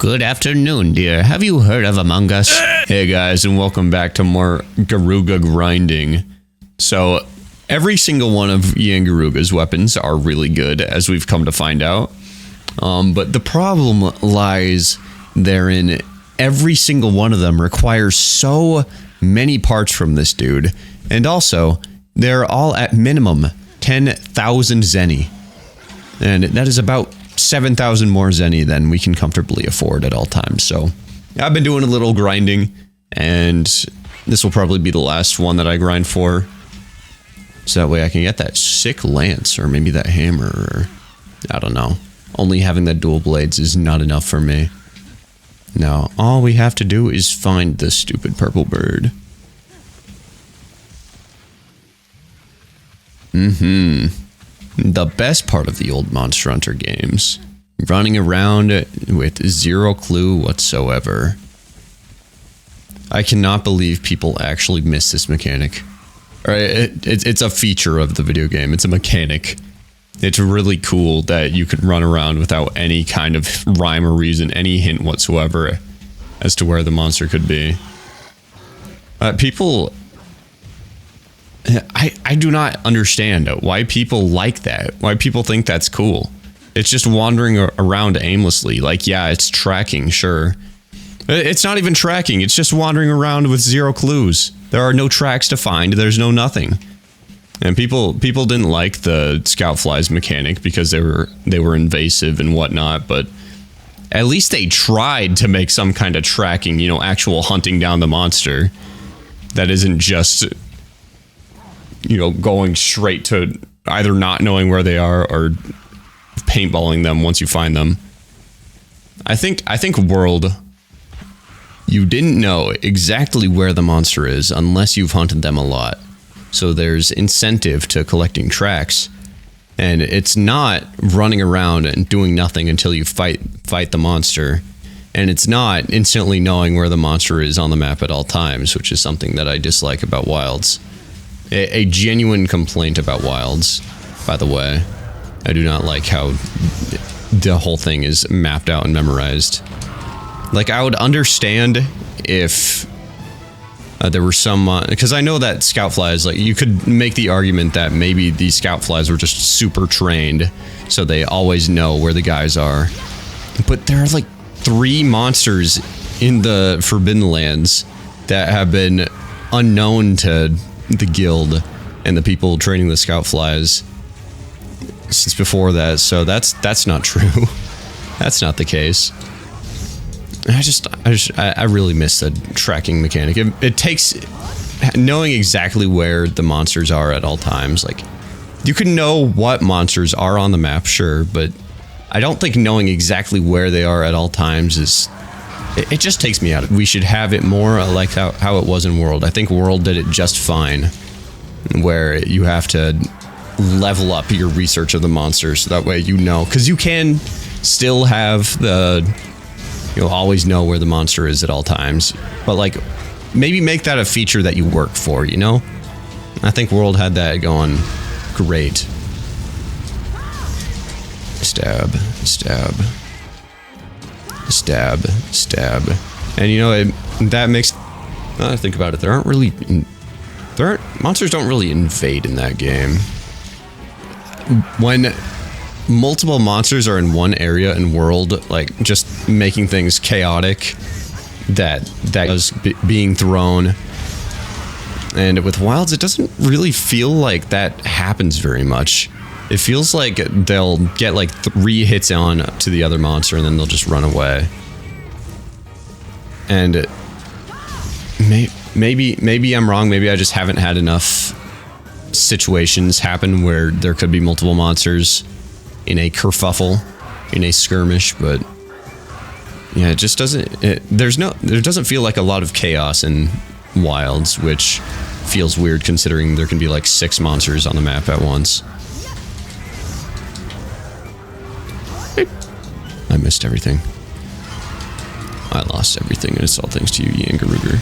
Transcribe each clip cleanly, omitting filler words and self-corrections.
Good afternoon, dear. Have you heard of Among Us? Hey guys, and welcome back to more Garuga grinding. So, every single one of Garuga's weapons are really good, as we've come to find out. But the problem lies therein, every single one of them requires so many parts from this dude. And also, they're all at minimum 10,000 zenny. And that is about 7,000 more zenny than we can comfortably afford at all times. So I've been doing a little grinding, and this will probably be the last one that I grind for. So that way I can get that sick lance, or maybe that hammer, or I don't know. Only having that dual blades is not enough for me. Now, all we have to do is find the stupid purple bird. The best part of the old Monster Hunter games. Running around with zero clue whatsoever. I cannot believe people actually miss this mechanic. It's a feature of the video game. It's a mechanic. It's really cool that you can run around without any kind of rhyme or reason, any hint whatsoever as to where the monster could be. People... I do not understand why people like that. Why people think that's cool. It's just wandering around aimlessly. Like, yeah, it's tracking, sure. It's not even tracking. It's just wandering around with zero clues. There are no tracks to find. There's no nothing. And people didn't like the scout flies mechanic because they were invasive and whatnot, but at least they tried to make some kind of tracking, you know, actual hunting down the monster. That isn't just, you know, going straight to either not knowing where they are or paintballing them once you find them. I think World, you didn't know exactly where the monster is unless you've hunted them a lot. So there's incentive to collecting tracks, and it's not running around and doing nothing until you fight the monster, and it's not instantly knowing where the monster is on the map at all times, which is something that I dislike about Wilds. A genuine complaint about Wilds, by the way. I do not like how the whole thing is mapped out and memorized. Like, I would understand if there were some... because I know that scout flies, like, you could make the argument that maybe these scout flies were just super trained, so they always know where the guys are. But there are, like, 3 monsters in the Forbidden Lands that have been unknown to the guild and the people training the scout flies since before that, so that's not true. That's not the case. I really miss the tracking mechanic. It takes knowing exactly where the monsters are at all times. Like, you can know what monsters are on the map, sure, but I don't think knowing exactly where they are at all times is... It just takes me out. We should have it more like how it was in World. I think World did it just fine, where you have to level up your research of the monster so that way you know. Because you can still have you'll always know where the monster is at all times. But, like, maybe make that a feature that you work for, you know? I think World had that going great. Stab, stab. Stab, stab. And you know, that makes... Now that I think about it, monsters don't really invade in that game. When multiple monsters are in one area in World, like, just making things chaotic, that is being thrown. And with Wilds, it doesn't really feel like that happens very much. It feels like they'll get like 3 hits on to the other monster and then they'll just run away. And maybe I'm wrong. Maybe I just haven't had enough situations happen where there could be multiple monsters in a kerfuffle, in a skirmish. But yeah, it just doesn't. There doesn't feel like a lot of chaos in Wilds, which feels weird considering there can be like 6 monsters on the map at once. I missed everything. I lost everything, and it's all thanks to you, Garuga.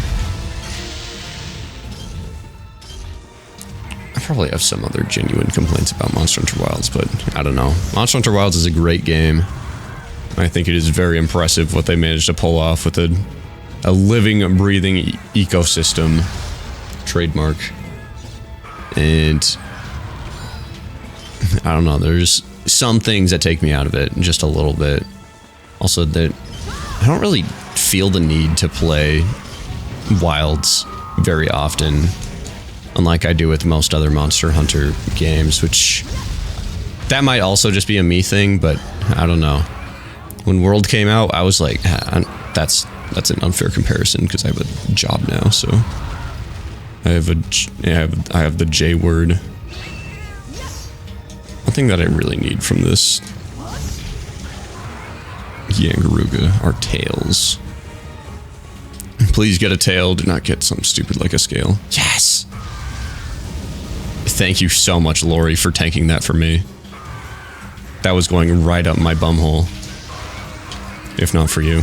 I probably have some other genuine complaints about Monster Hunter Wilds, but I don't know. Monster Hunter Wilds is a great game. I think it is very impressive what they managed to pull off with a living, breathing ecosystem. Trademark. And I don't know, there's some things that take me out of it just a little bit. Also, that I don't really feel the need to play Wilds very often, unlike I do with most other Monster Hunter games, which that might also just be a me thing, but I don't know. When World came out, I was like, that's an unfair comparison because I have a job now, so I have the J word. One thing that I really need from this Yangaruga are tails. Please get a tail, do not get something stupid like a scale. Yes! Thank you so much, Lori, for tanking that for me. That was going right up my bumhole. If not for you.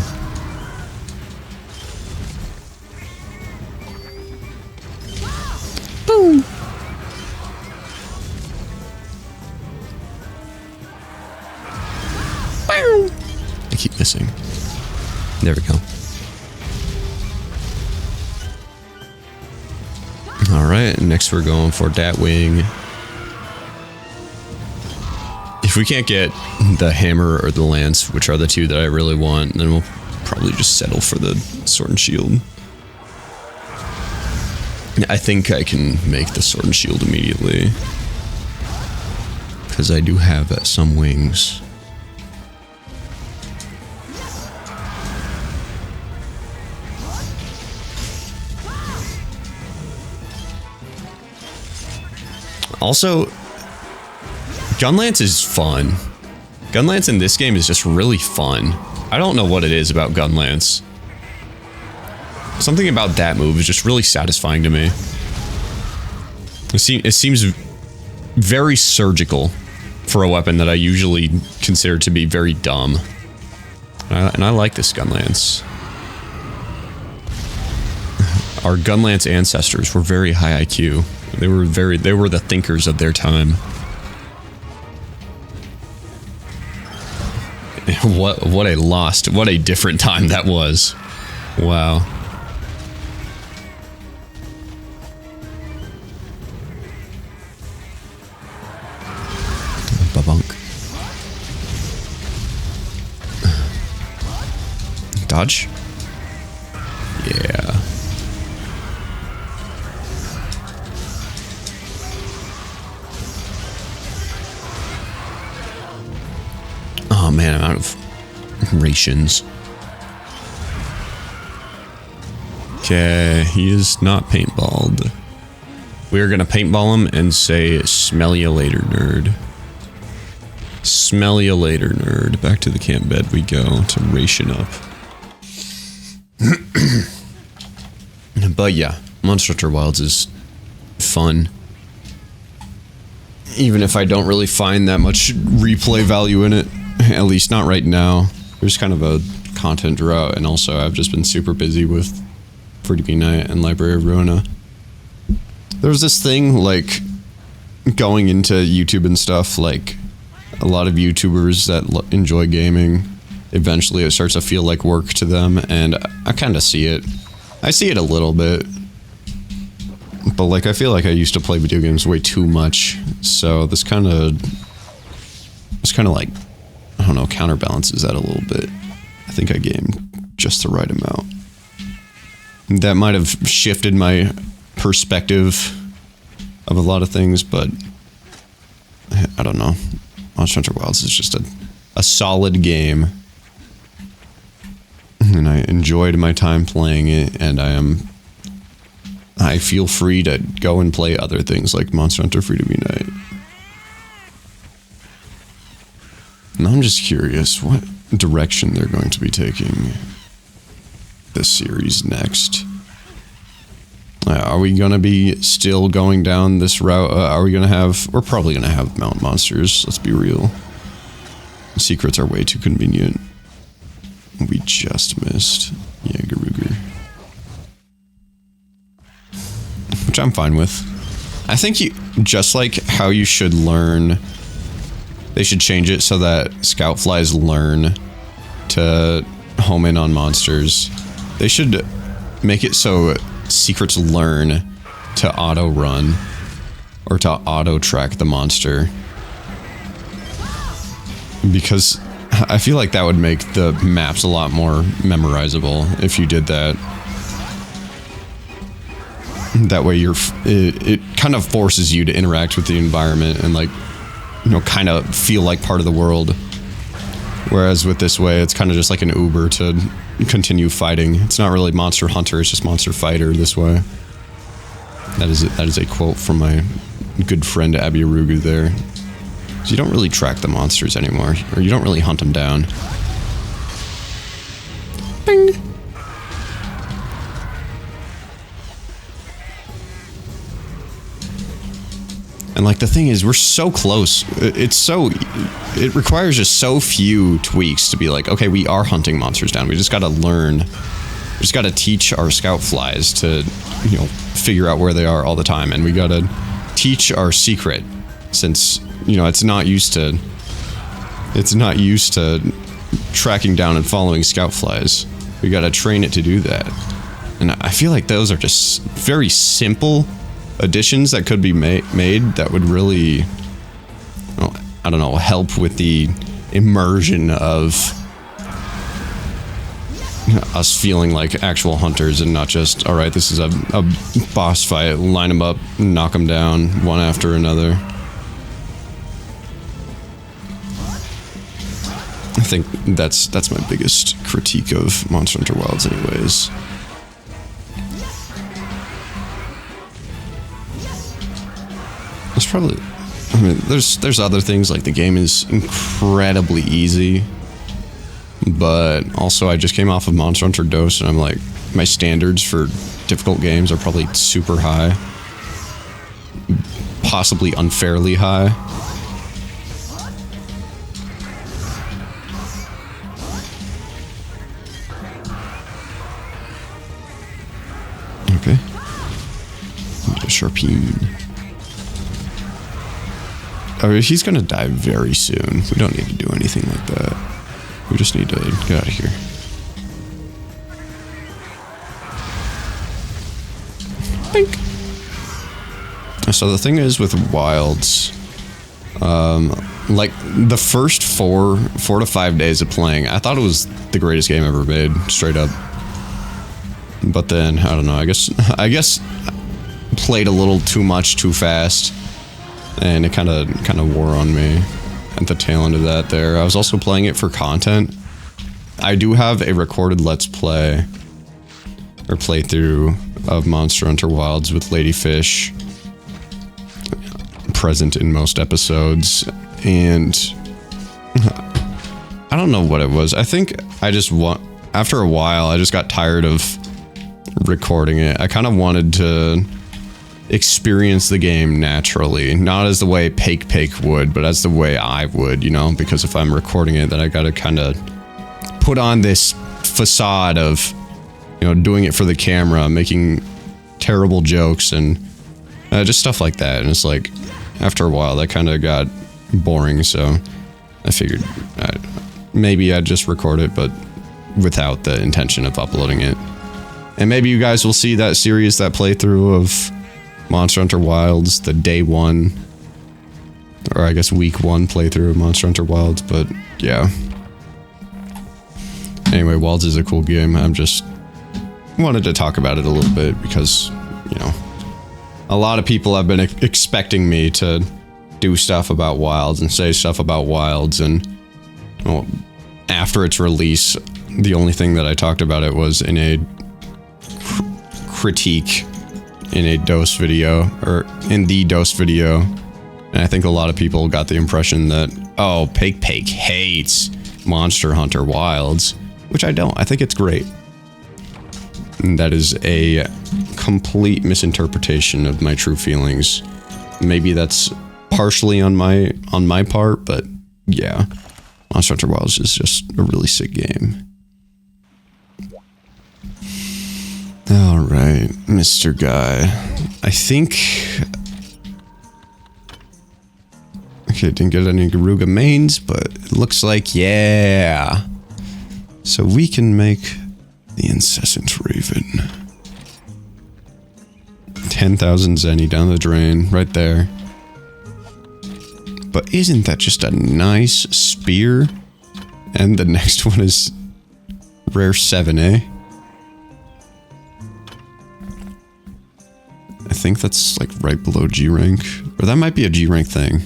Boom! I keep missing. There we go. Alright, next we're going for Dat Wing. If we can't get the hammer or the lance, which are the two that I really want, then we'll probably just settle for the sword and shield. I think I can make the sword and shield immediately, because I do have some wings. Also, Gunlance is fun. Gunlance in this game is just really fun. I don't know what it is about Gunlance. Something about that move is just really satisfying to me. It seems very surgical for a weapon that I usually consider to be very dumb. And I like this Gunlance. Our Gunlance ancestors were very high IQ. They were the thinkers of their time. What a different time that was. Wow. Babunk. Dodge? Yeah. Oh man, I'm out of rations. Okay, he is not paintballed. We are gonna paintball him and say, smell ya later, nerd. Smell ya later, nerd. Back to the camp bed we go to ration up. But yeah, Monster Hunter Wilds is fun. Even if I don't really find that much replay value in it. At least not right now. There's kind of a content drought, and also I've just been super busy with Freebie Night and Library of Ruina. There's this thing, like, going into YouTube and stuff, like, a lot of YouTubers that enjoy gaming, eventually it starts to feel like work to them, and I kind of see it. I see it a little bit. But, like, I feel like I used to play video games way too much, so this kind of, like, I don't know, counterbalances that a little bit. I think I gamed just the right amount. That might have shifted my perspective of a lot of things, but I don't know. Monster Hunter Wilds is just a solid game. And I enjoyed my time playing it, and I feel free to go and play other things like Monster Hunter Freebie Night. And I'm just curious what direction they're going to be taking this series next. Are we going to be still going down this route? We're probably going to have mountain monsters, let's be real. Secrets are way too convenient. We just missed Yangaruga. Which I'm fine with. I think just like how you should learn, they should change it so that scout flies learn to home in on monsters. They should make it so secrets learn to auto run or to auto track the monster, because I feel like that would make the maps a lot more memorizable if you did that. That way it kind of forces you to interact with the environment and, like, you know, kind of feel like part of the world. Whereas with this way, it's kind of just like an Uber to continue fighting. It's not really Monster Hunter, it's just Monster Fighter this way. That is a quote from my good friend Abby Arugu there. So you don't really track the monsters anymore, or you don't really hunt them down. Bing! And, like, the thing is, we're so close. It requires just so few tweaks to be like, okay, we are hunting monsters down. We just gotta learn. We just gotta teach our scout flies to, you know, figure out where they are all the time. And we gotta teach our secret, since, you know, it's not used to tracking down and following scout flies. We gotta train it to do that. And I feel like those are just very simple additions that could be made that would really, well, I don't know, help with the immersion of us feeling like actual hunters and not just, all right, this is a boss fight, line them up, knock them down one after another. I think that's my biggest critique of Monster Hunter Wilds anyways. There's probably, I mean, there's other things, like the game is incredibly easy, but also I just came off of Monster Hunter DOS and I'm like, my standards for difficult games are probably super high, possibly unfairly high. Okay. Sharpeen. Oh, he's gonna die very soon. We don't need to do anything like that. We just need to get out of here. Bink. So the thing is with Wilds, like the first four to 5 days of playing, I thought it was the greatest game ever made, straight up. But then, I don't know, I guess played a little too much too fast. And it kind of wore on me at the tail end of that there. I was also playing it for content. I do have a recorded Let's Play or playthrough of Monster Hunter Wilds with Ladyfish present in most episodes. And I don't know what it was. I think I just after a while, I just got tired of recording it. I kind of wanted to experience the game naturally, not as the way PakPak would, but as the way I would, you know, because if I'm recording it, then I gotta kind of put on this facade of, you know, doing it for the camera, making terrible jokes and just stuff like that. And it's like, after a while, that kind of got boring, so I figured maybe I'd just record it, but without the intention of uploading it. And maybe you guys will see that series, that playthrough of Monster Hunter Wilds, the day one, or I guess week one playthrough of Monster Hunter Wilds, but yeah. Anyway, Wilds is a cool game. I'm just wanted to talk about it a little bit because, you know, a lot of people have been expecting me to do stuff about Wilds and say stuff about Wilds, and well, after its release, the only thing that I talked about it was in a critique in a DOS video, or in the DOS video, and I think a lot of people got the impression that, oh, PakPak hates Monster Hunter Wilds, which I don't. I think it's great. And that is a complete misinterpretation of my true feelings. Maybe that's partially on my part, but yeah, Monster Hunter Wilds is just a really sick game. Alright, Mr. Guy. I think... Okay, didn't get any Garuga mains, but it looks like, yeah. So we can make the incessant raven. 10,000 zenny down the drain, right there. But isn't that just a nice spear? And the next one is rare 7, eh? I think that's like right below G rank. Or that might be a G rank thing.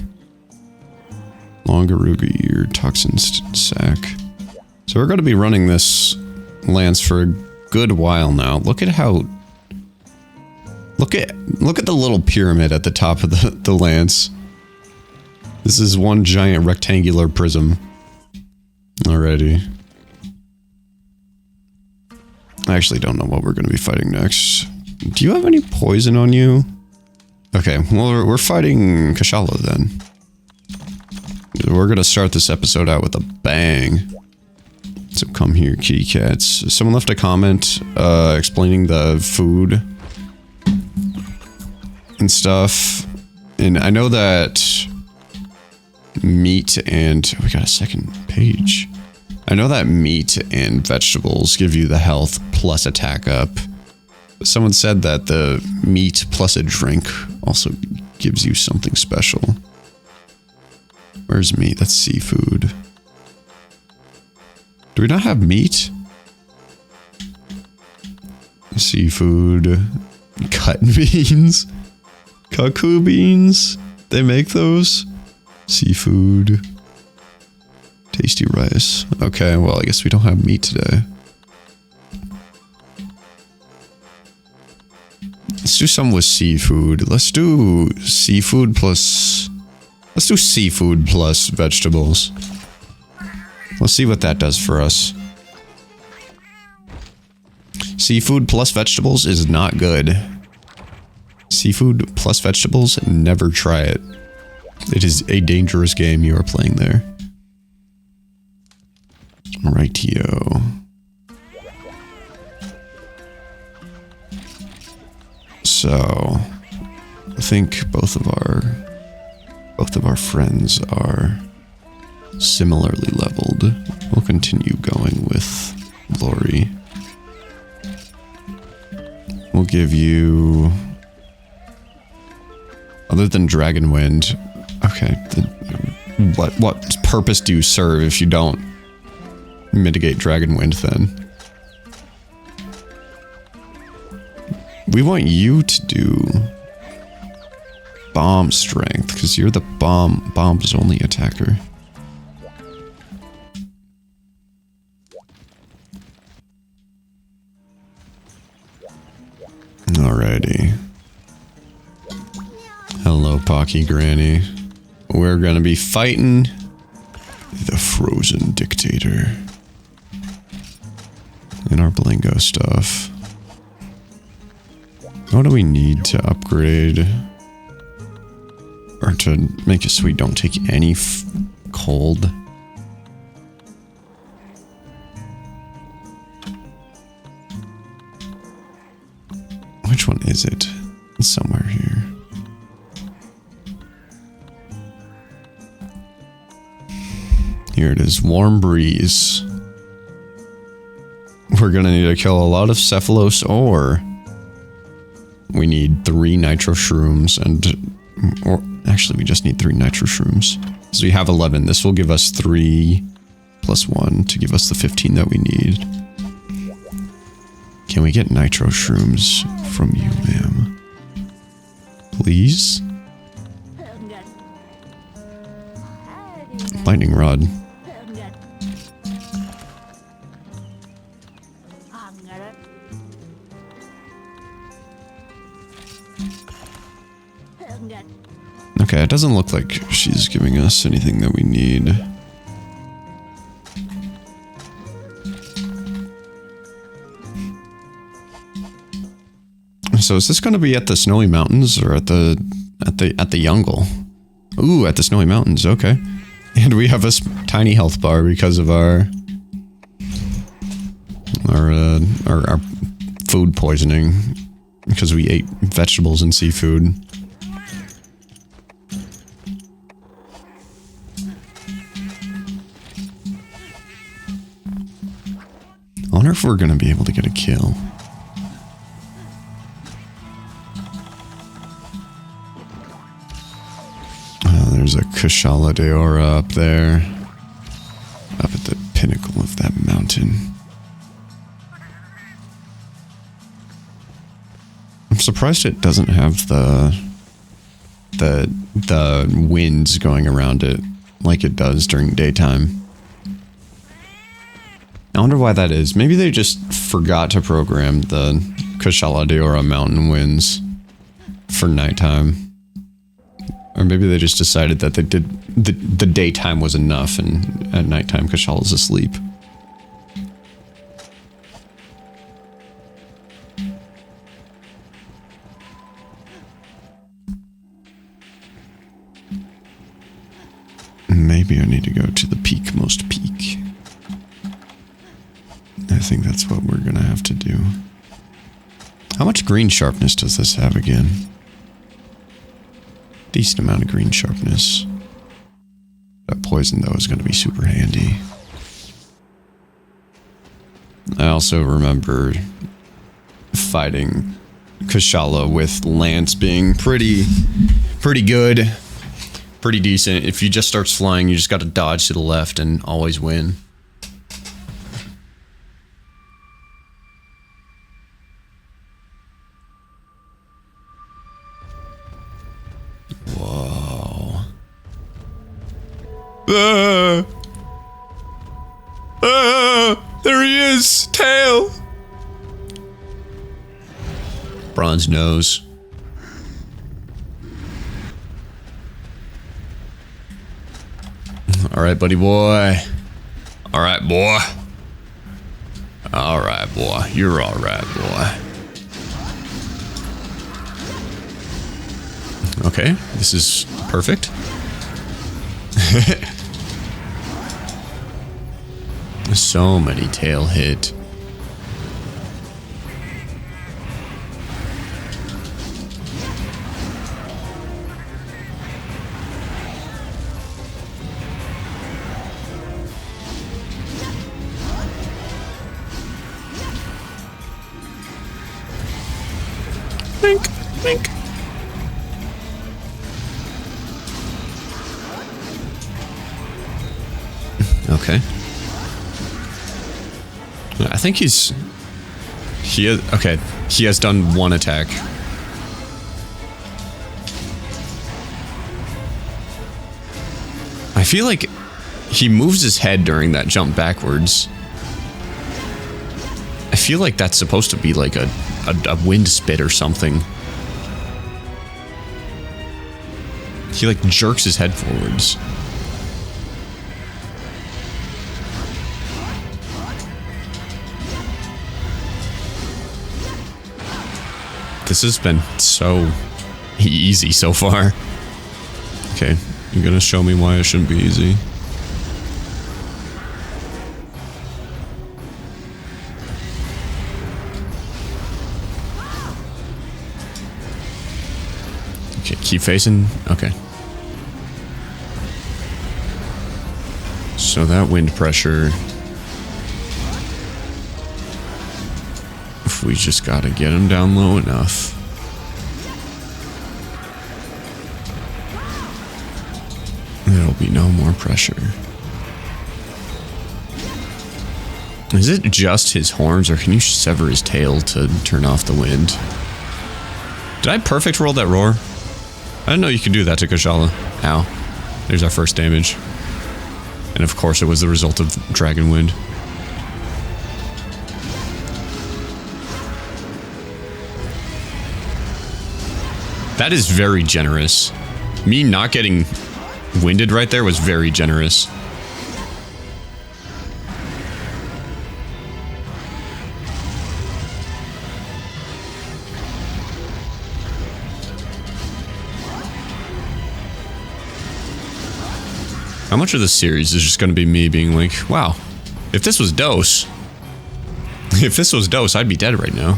Longaruga ear, toxin sack. So we're going to be running this lance for a good while now. Look at how... Look at the little pyramid at the top of the lance. This is one giant rectangular prism. Alrighty. I actually don't know what we're going to be fighting next. Do you have any poison on you? Okay, well, we're fighting Kushala then. We're going to start this episode out with a bang. So come here, kitty cats. Someone left a comment explaining the food and stuff. And I know that meat and... we got a second page. I know that meat and vegetables give you the health plus attack up. But someone said that the meat plus a drink also gives you something special. Where's meat? That's seafood. Do we not have meat? Seafood. Cut beans. Cuckoo beans. They make those. Seafood. Tasty rice. Okay, well, I guess we don't have meat today. Let's do some with seafood. Let's do seafood plus... Let's do seafood plus vegetables. Let's see what that does for us. Seafood plus vegetables is not good. Seafood plus vegetables, never try it. It is a dangerous game you are playing there. Rightio. So, I think both of our friends are similarly leveled. We'll continue going with Lori. We'll give you... Other than Dragon Wind... Okay, what purpose do you serve if you don't mitigate Dragon Wind then? We want you to do... Bomb strength, because you're the bomb's only attacker. Alrighty. Hello, Pocky Granny. We're gonna be fighting the Frozen Dictator. In our Blingo stuff. What do we need to upgrade? Or to make it so we don't take any cold? Which one is it? It's somewhere here. Here it is, Warm Breeze. We're gonna need to kill a lot of Cephalos, or we need 3 Nitro Shrooms, or actually we just need 3 Nitro Shrooms. So we have 11. This will give us 3 plus 1 to give us the 15 that we need. Can we get Nitro Shrooms from you, ma'am? Please? Lightning Rod. Okay, it doesn't look like she's giving us anything that we need. So is this going to be at the Snowy Mountains or at the Yungle? Ooh, at the Snowy Mountains, okay. And we have a tiny health bar because of our food poisoning, because we ate vegetables and seafood. if we're gonna be able to get a kill. There's a Kushala Daora up there. Up at the pinnacle of that mountain. I'm surprised it doesn't have the winds going around it like it does during daytime. I wonder why that is. Maybe they just forgot to program the Kushala Daora mountain winds for nighttime. Or maybe they just decided that they did the daytime was enough and at nighttime Kushala's asleep. Maybe I need to go to the peak-most peak. I think that's what we're gonna have to do. How much green sharpness does this have again? Decent amount of green sharpness. That poison, though, is gonna be super handy. I also remember fighting Kushala with Lance being pretty good. Pretty decent. If he just starts flying, you just gotta dodge to the left and always win. Whoa. There he is! Tail! Bronze nose. Alright, buddy boy. Alright, boy. Alright, boy. You're alright, boy. Okay, this is perfect. So many tail hit. Think, think. Okay. I think he has done one attack. I feel like he moves his head during that jump backwards. I feel like that's supposed to be like a wind spit or something. He like jerks his head forwards. This has been so easy so far. Okay, you're gonna show me why it shouldn't be easy. Okay, keep facing. Okay. So that wind pressure... If we just gotta get him down low enough. There'll be no more pressure. Is it just his horns, or can you sever his tail to turn off the wind? Did I perfect roll that roar? I didn't know you could do that to Kushala. Ow. There's our first damage. And of course it was the result of Dragon Wind. That is very generous. Me not getting winded right there was very generous. How much of this series is just going to be me being like, wow, if this was Dose, I'd be dead right now.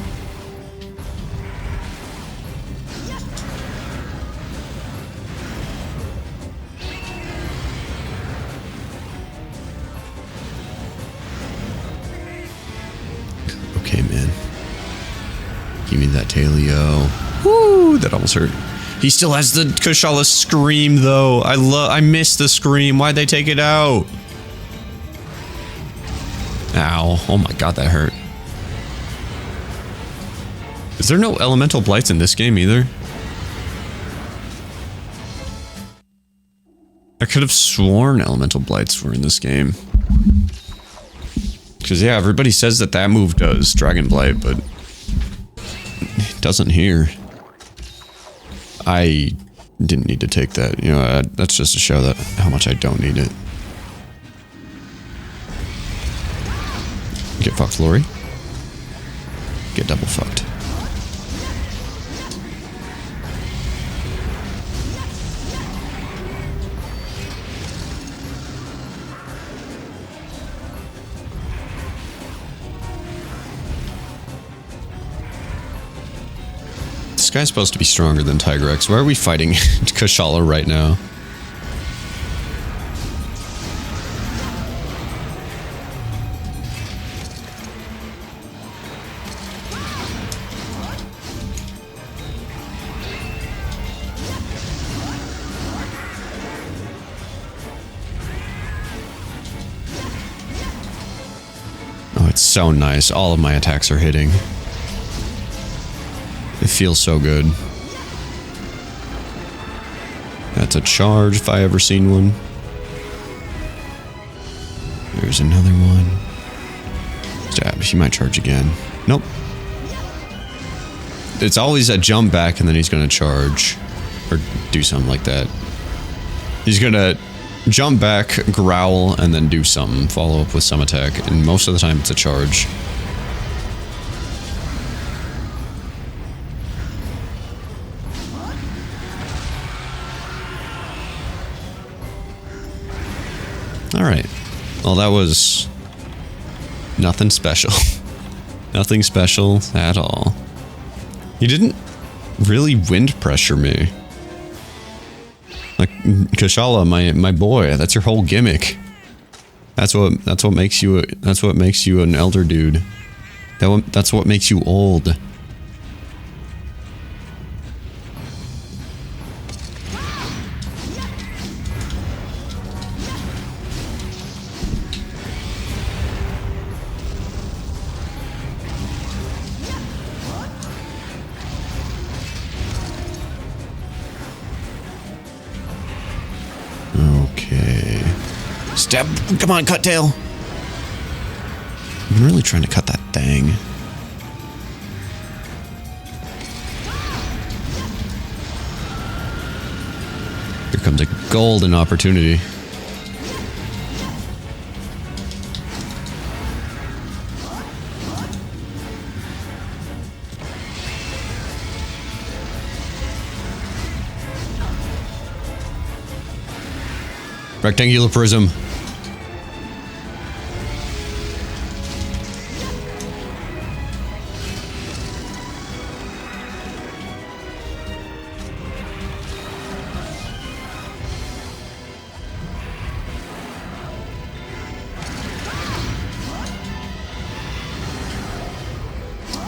man. Give me that Talio. Woo! That almost hurt. He still has the Kushala scream, though. I miss the scream. Why'd they take it out? Ow. Oh my god, that hurt. Is there no elemental blights in this game either? I could have sworn elemental blights were in this game. Because, yeah, everybody says that that move does Dragon Blight, but it doesn't here. I didn't need to take that. You know, that's just to show that how much I don't need it. Get fucked, Lori. Get double fucked. This guy's supposed to be stronger than Tigrex. Why are we fighting Kushala right now? Oh, it's so nice. All of my attacks are hitting. It feels so good. That's a charge if I ever seen one. There's another one. Stab. He might charge again. Nope. It's always a jump back and then he's gonna charge. Or do something like that. He's gonna jump back, growl, and then do something. Follow up with some attack. And most of the time it's a charge. Alright. Well, that was nothing special. Nothing special at all. You didn't really wind pressure me. Like, Kushala, my boy, that's your whole gimmick. That's what makes you an elder dude. That's what makes you old. Okay. Stab. Come on, cut tail. I'm really trying to cut that thing. Here comes a golden opportunity. Rectangular prism.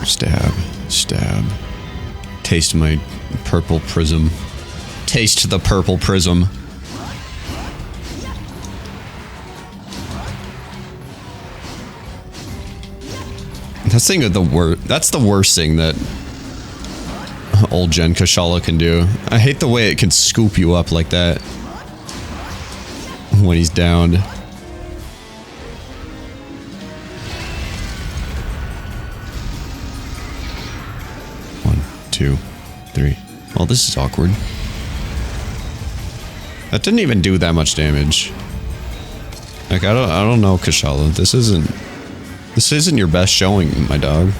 Stab, stab. Taste my purple prism. Taste the purple prism. That's the worst thing that old gen Kushala can do. I hate the way it can scoop you up like that when he's downed. 1, 2, 3. Well, this is awkward. That didn't even do that much damage. Like, I don't know, Kushala. This isn't your best showing, my dog.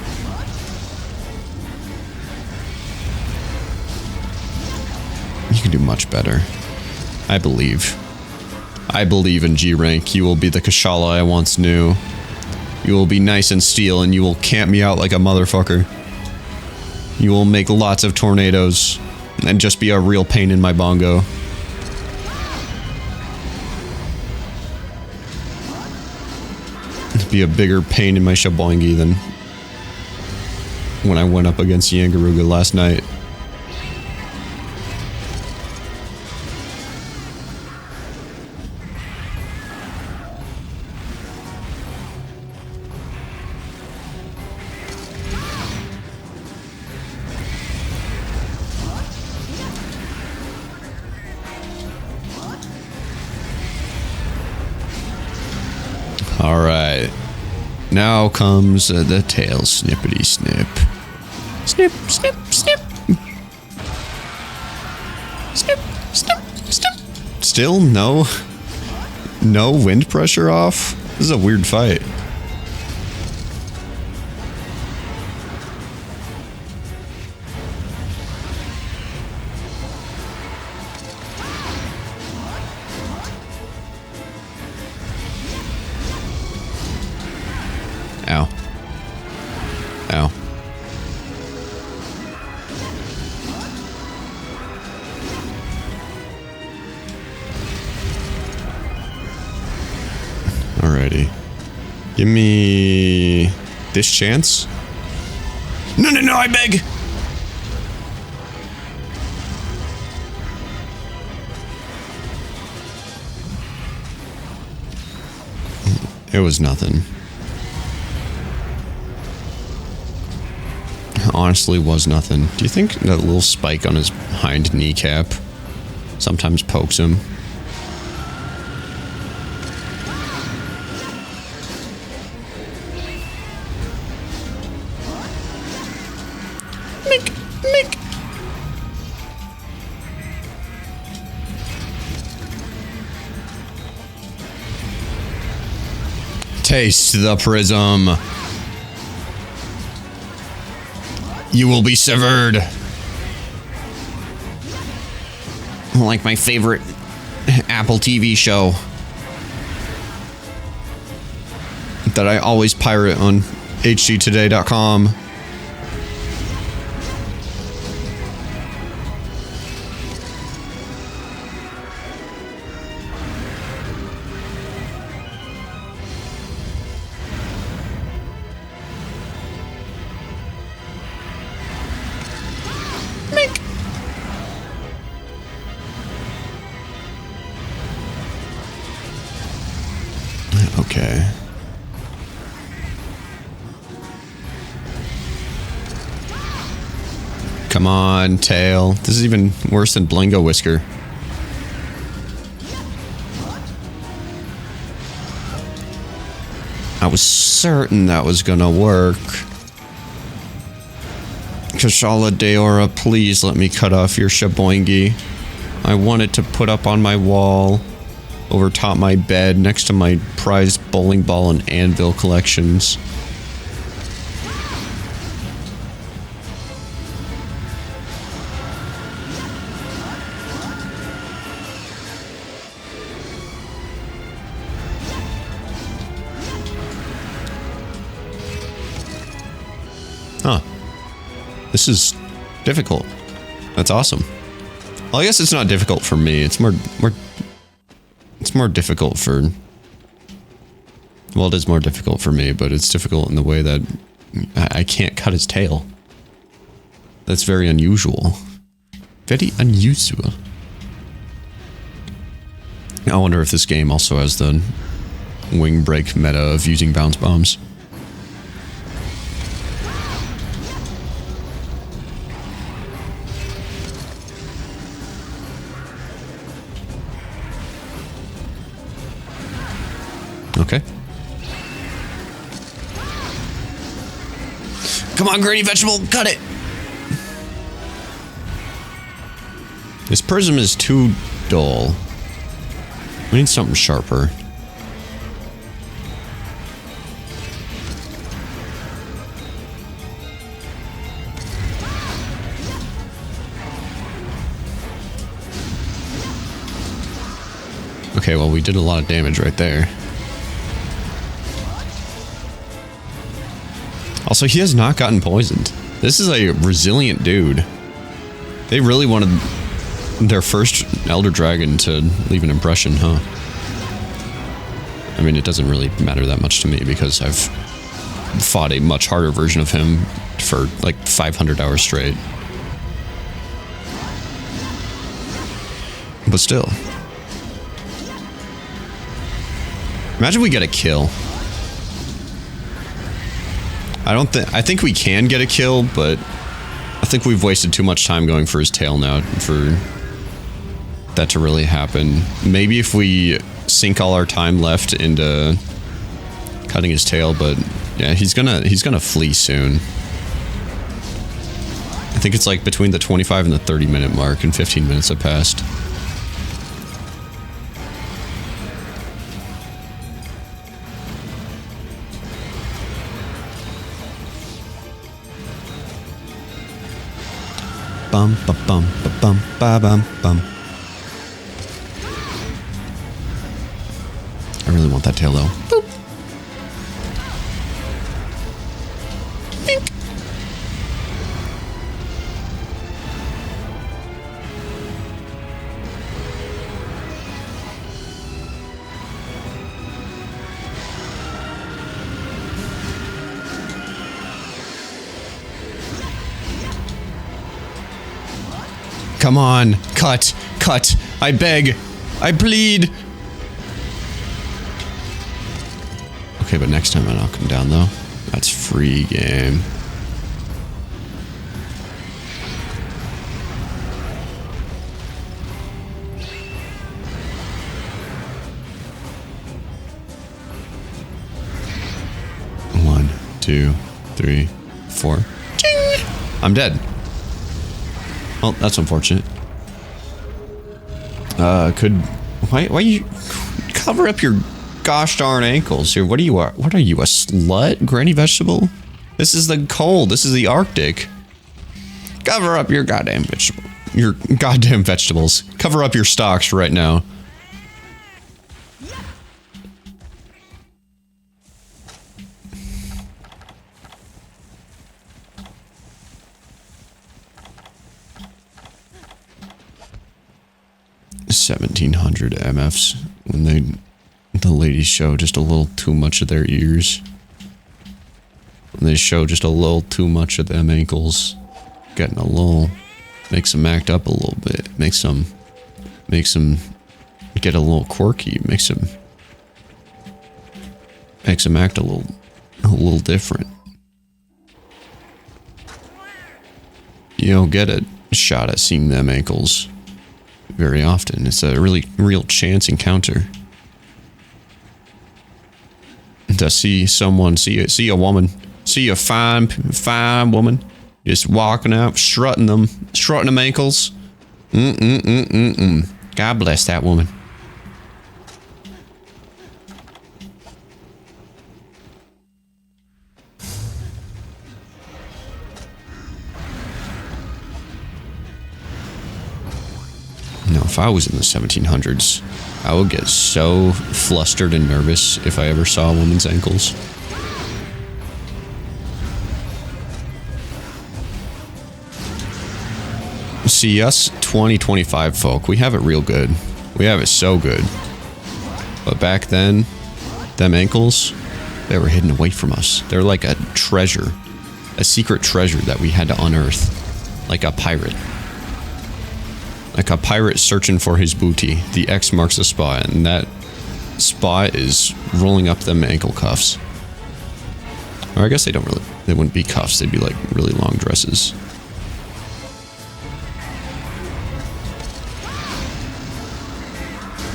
You can do much better. I believe. I believe in G rank. You will be the Kushala I once knew. You will be nice and steel and you will camp me out like a motherfucker. You will make lots of tornadoes and just be a real pain in my bongo. Be a bigger pain in my shaboingi than when I went up against Yangaruga last night. Alright. Now comes the tail snippity snip. Snip, snip, snip. Snip, snip, snip. Still no wind pressure off? This is a weird fight. Ow. Ow. Alrighty. Give me this chance. No, no, no, I beg! It was nothing. Honestly was nothing. Do you think that little spike on his hind kneecap sometimes pokes him? Mick, Mick. Taste the prism. You will be severed. Like my favorite Apple TV show that I always pirate on hgtoday.com. Okay. Come on, tail. This is even worse than Blingo Whisker. I was certain that was gonna work. Kushala Daora, please let me cut off your shaboingi. I want it to put up on my wall, over top my bed, next to my prized bowling ball and anvil collections. Huh. This is difficult. That's awesome. Well, I guess it's not difficult for me. It's more difficult for... Well, it is more difficult for me, but it's difficult in the way that I can't cut his tail. That's very unusual. Very unusual. I wonder if this game also has the wing break meta of using bounce bombs. Okay. Come on, Granny Vegetable, cut it! This prism is too dull. We need something sharper. Okay, well, we did a lot of damage right there. Also, he has not gotten poisoned. This is a resilient dude. They really wanted their first Elder Dragon to leave an impression, huh? I mean, it doesn't really matter that much to me because I've fought a much harder version of him for like 500 hours straight. But still. Imagine we get a kill. I think we can get a kill, but I think we've wasted too much time going for his tail now for that to really happen. Maybe if we sink all our time left into cutting his tail, but yeah, he's gonna flee soon. I think it's like between the 25 and the 30-minute mark, and 15 minutes have passed. Bum ba bum ba bum ba bum bum. I really want that tail though. Boop. Bink. Come on, cut, cut, I beg, I plead. Okay, but next time I knock him down though. That's free game. One, two, three, four. Ching! I'm dead. Well, that's unfortunate. Why you cover up your gosh darn ankles here? What are you, a slut? Granny vegetable? This is the cold. This is the Arctic. Cover up your goddamn vegetable. Your goddamn vegetables. Cover up your stalks right now. $1,700 MFs when the ladies show just a little too much of their ears. When they show just a little too much of them ankles. Getting a little, makes them act up a little bit. Makes them get a little quirky. Makes them act a little different. You don't get a shot at seeing them ankles very often. It's a really real chance encounter to see someone, see a woman, see a fine woman just walking out, strutting them ankles. God bless that woman. Now, if I was in the 1700s, I would get so flustered and nervous if I ever saw a woman's ankles. See, us 2025 folk, we have it real good. We have it so good. But back then, them ankles, they were hidden away from us. They're like a treasure, a secret treasure that we had to unearth, like a pirate. Like a pirate searching for his booty. The X marks the spot, and that spot is rolling up them ankle cuffs. Or I guess they wouldn't be cuffs, they'd be like really long dresses.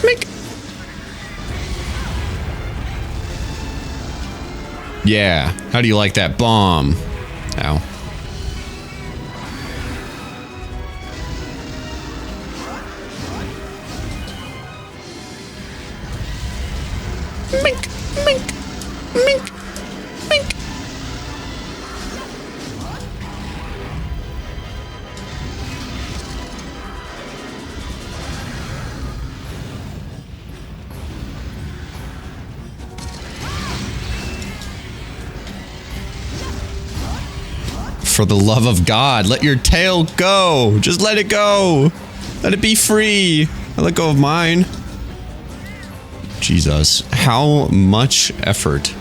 Mink. Yeah, how do you like that bomb? Ow. Mink, mink, mink, mink. For the love of God, let your tail go. Just let it go. Let it be free. I let go of mine. Jesus, how much effort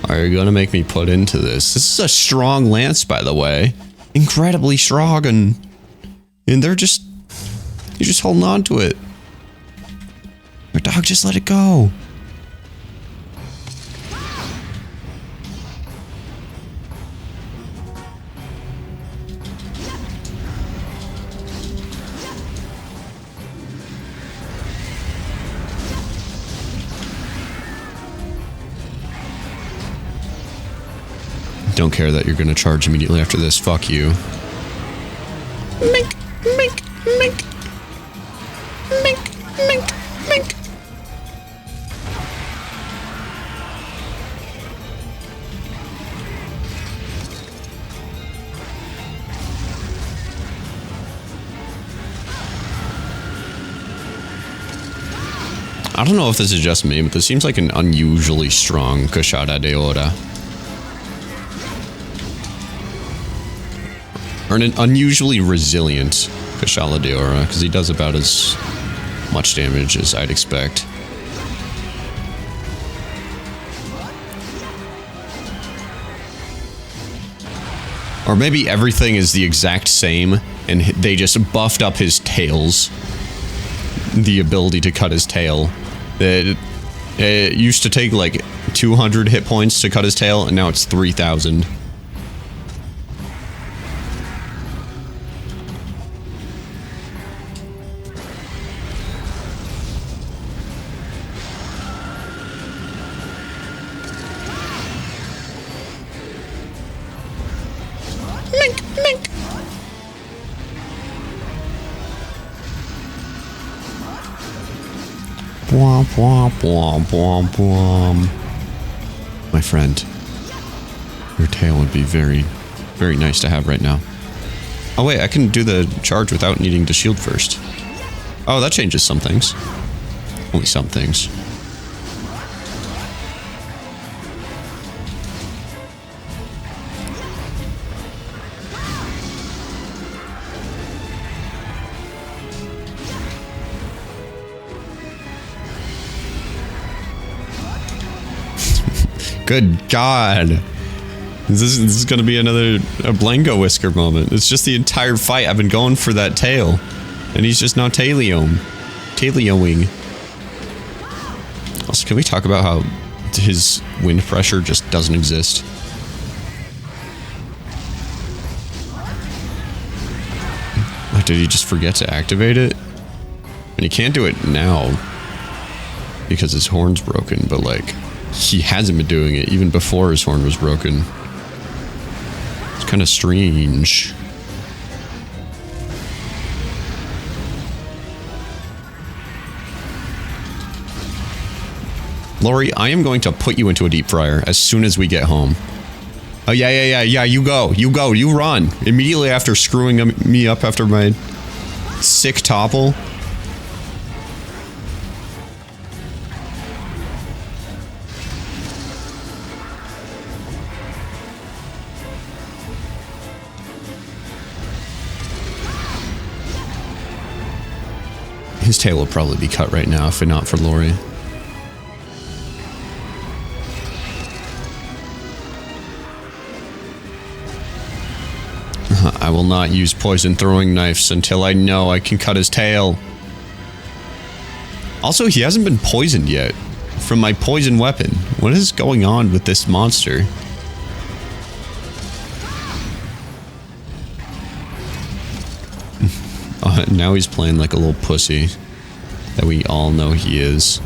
are you gonna make me put into this? This is a strong lance, by the way. Incredibly strong, and they're just... You're just holding on to it. Your dog, just let it go. Don't care that you're gonna charge immediately after this. Fuck you. Mink, mink, mink. Mink, mink, mink. I don't know if this is just me, but this seems like an unusually strong Kushala Daora. Or an unusually resilient Kushala Daora, because he does about as much damage as I'd expect. Or maybe everything is the exact same, and they just buffed up his tails. The ability to cut his tail. It used to take like 200 hit points to cut his tail, and now it's 3,000. Mink, mink. Womp, womp, womp, womp, womp. My friend, your tail would be very, very nice to have right now. Oh wait, I can do the charge without needing to shield first. Oh, that changes some things. Only some things. Good God. This is going to be another Blanco Whisker moment. It's just the entire fight I've been going for that tail. And he's just now tailioing. Also, can we talk about how his wind pressure just doesn't exist? Like, did he just forget to activate it? And he can't do it now because his horn's broken, but like... He hasn't been doing it even before his horn was broken. It's kind of strange. Lori, I am going to put you into a deep fryer as soon as we get home. Oh, yeah, you go, you run. Immediately after screwing me up after my sick topple. His tail will probably be cut right now, if not for Lori. I will not use poison throwing knives until I know I can cut his tail. Also, he hasn't been poisoned yet from my poison weapon. What is going on with this monster? Now he's playing like a little pussy that we all know he is.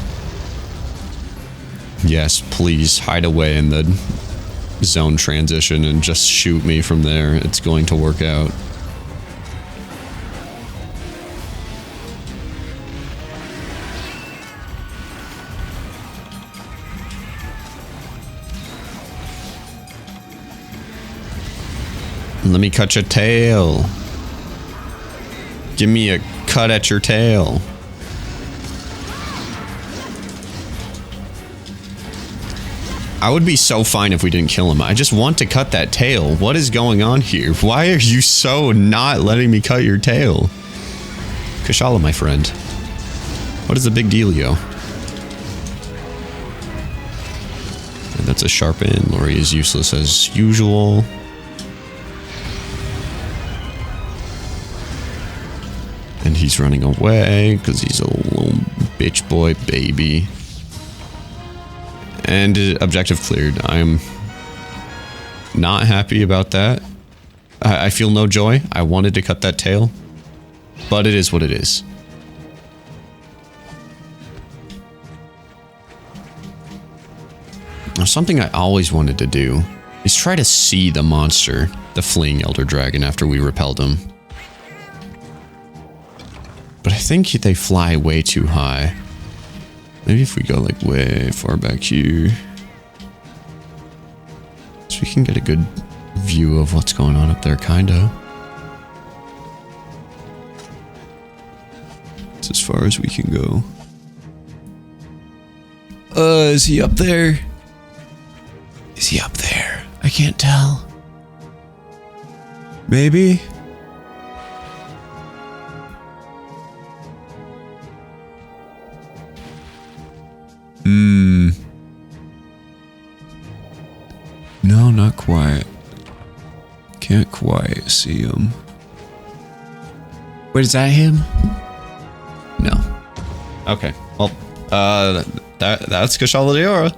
Yes, please hide away in the zone transition and just shoot me from there. It's going to work out. Let me cut your tail. Give me a cut at your tail. I would be so fine if we didn't kill him. I just want to cut that tail. What is going on here? Why are you so not letting me cut your tail? Kushala, my friend. What is the big dealio? Gets a sharpen. Lori is useless as usual. And he's running away because he's a little bitch boy baby. And objective cleared. I'm not happy about that. I feel no joy. I wanted to cut that tail. But it is what it is. Now, something I always wanted to do is try to see the monster, the fleeing elder dragon, after we repelled him. But I think they fly way too high. Maybe if we go like way far back here. So we can get a good view of what's going on up there, kinda. It's as far as we can go. Is he up there? Is he up there? I can't tell. Maybe? No, not quite. Can't quite see him. Wait, is that him? No. Okay. Well, that's Kushala Daora.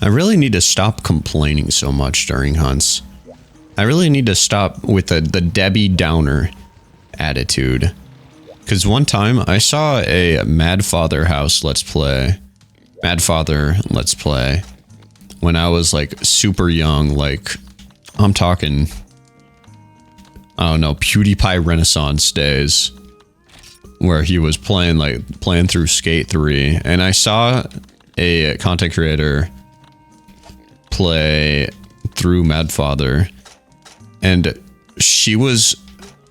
I really need to stop complaining so much during hunts. I really need to stop with the Debbie Downer attitude. Because one time I saw a Mad Father House Let's Play. Mad Father Let's Play. When I was like super young, like I'm talking, I don't know, PewDiePie Renaissance days. Where he was playing through Skate 3. And I saw a content creator play through Mad Father, and she was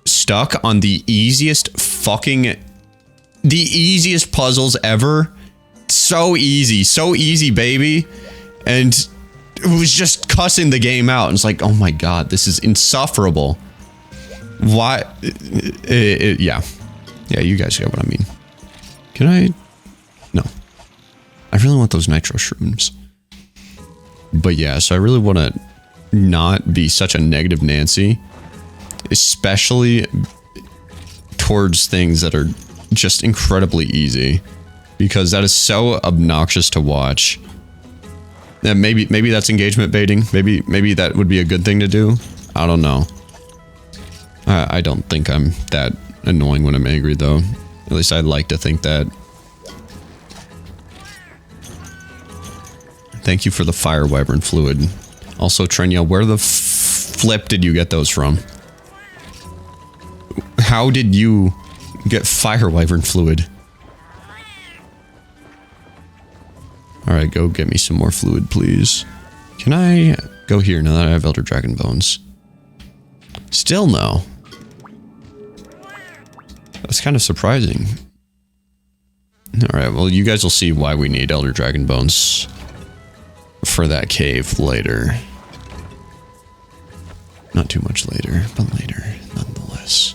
stuck on the easiest puzzles ever. So easy, baby. And it was just cussing the game out. And it's like, oh my god, this is insufferable. Why? Yeah, you guys get what I mean. Can I? No. I really want those nitro shrooms. But yeah, so I really want to not be such a negative Nancy, especially towards things that are just incredibly easy, because that is so obnoxious to watch. And maybe that's engagement baiting. Maybe that would be a good thing to do. I don't know. I don't think I'm that annoying when I'm angry, though. At least I'd like to think that. Thank you for the fire wyvern fluid. Also, Trenya, where the flip did you get those from? How did you get fire wyvern fluid? Alright, go get me some more fluid, please. Can I go here now that I have Elder Dragon Bones? Still no. That's kind of surprising. Alright, well, you guys will see why we need Elder Dragon Bones for that cave later. Not too much later, but later, nonetheless.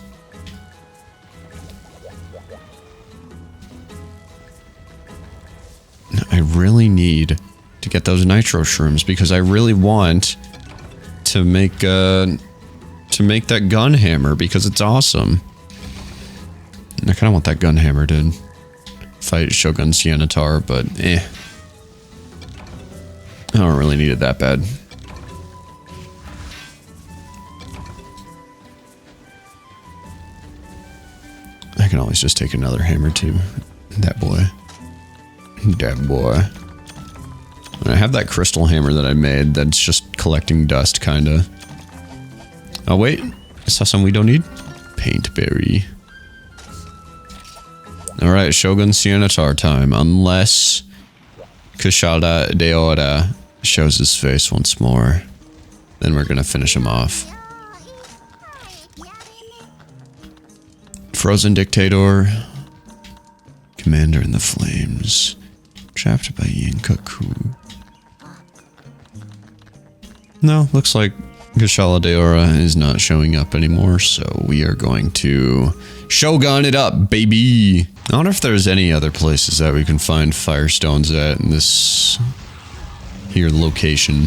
I really need to get those nitro shrooms because I really want to make that gun hammer because it's awesome. I kind of want that gun hammer to fight Shogun Sianatar, but eh. I don't really need it that bad. I can always just take another hammer too. That boy. That boy. And I have that crystal hammer that I made that's just collecting dust, kinda. Oh wait, I saw something we don't need. Paintberry. Alright, Shogun Sianatar time. Unless Kushala Daora shows his face once more. Then we're gonna finish him off. Frozen Dictator. Commander in the Flames. Trapped by Yinkaku. No, looks like Kushala Daora is not showing up anymore, so we are going to Shogun it up, baby! I wonder if there's any other places that we can find firestones at in this here location.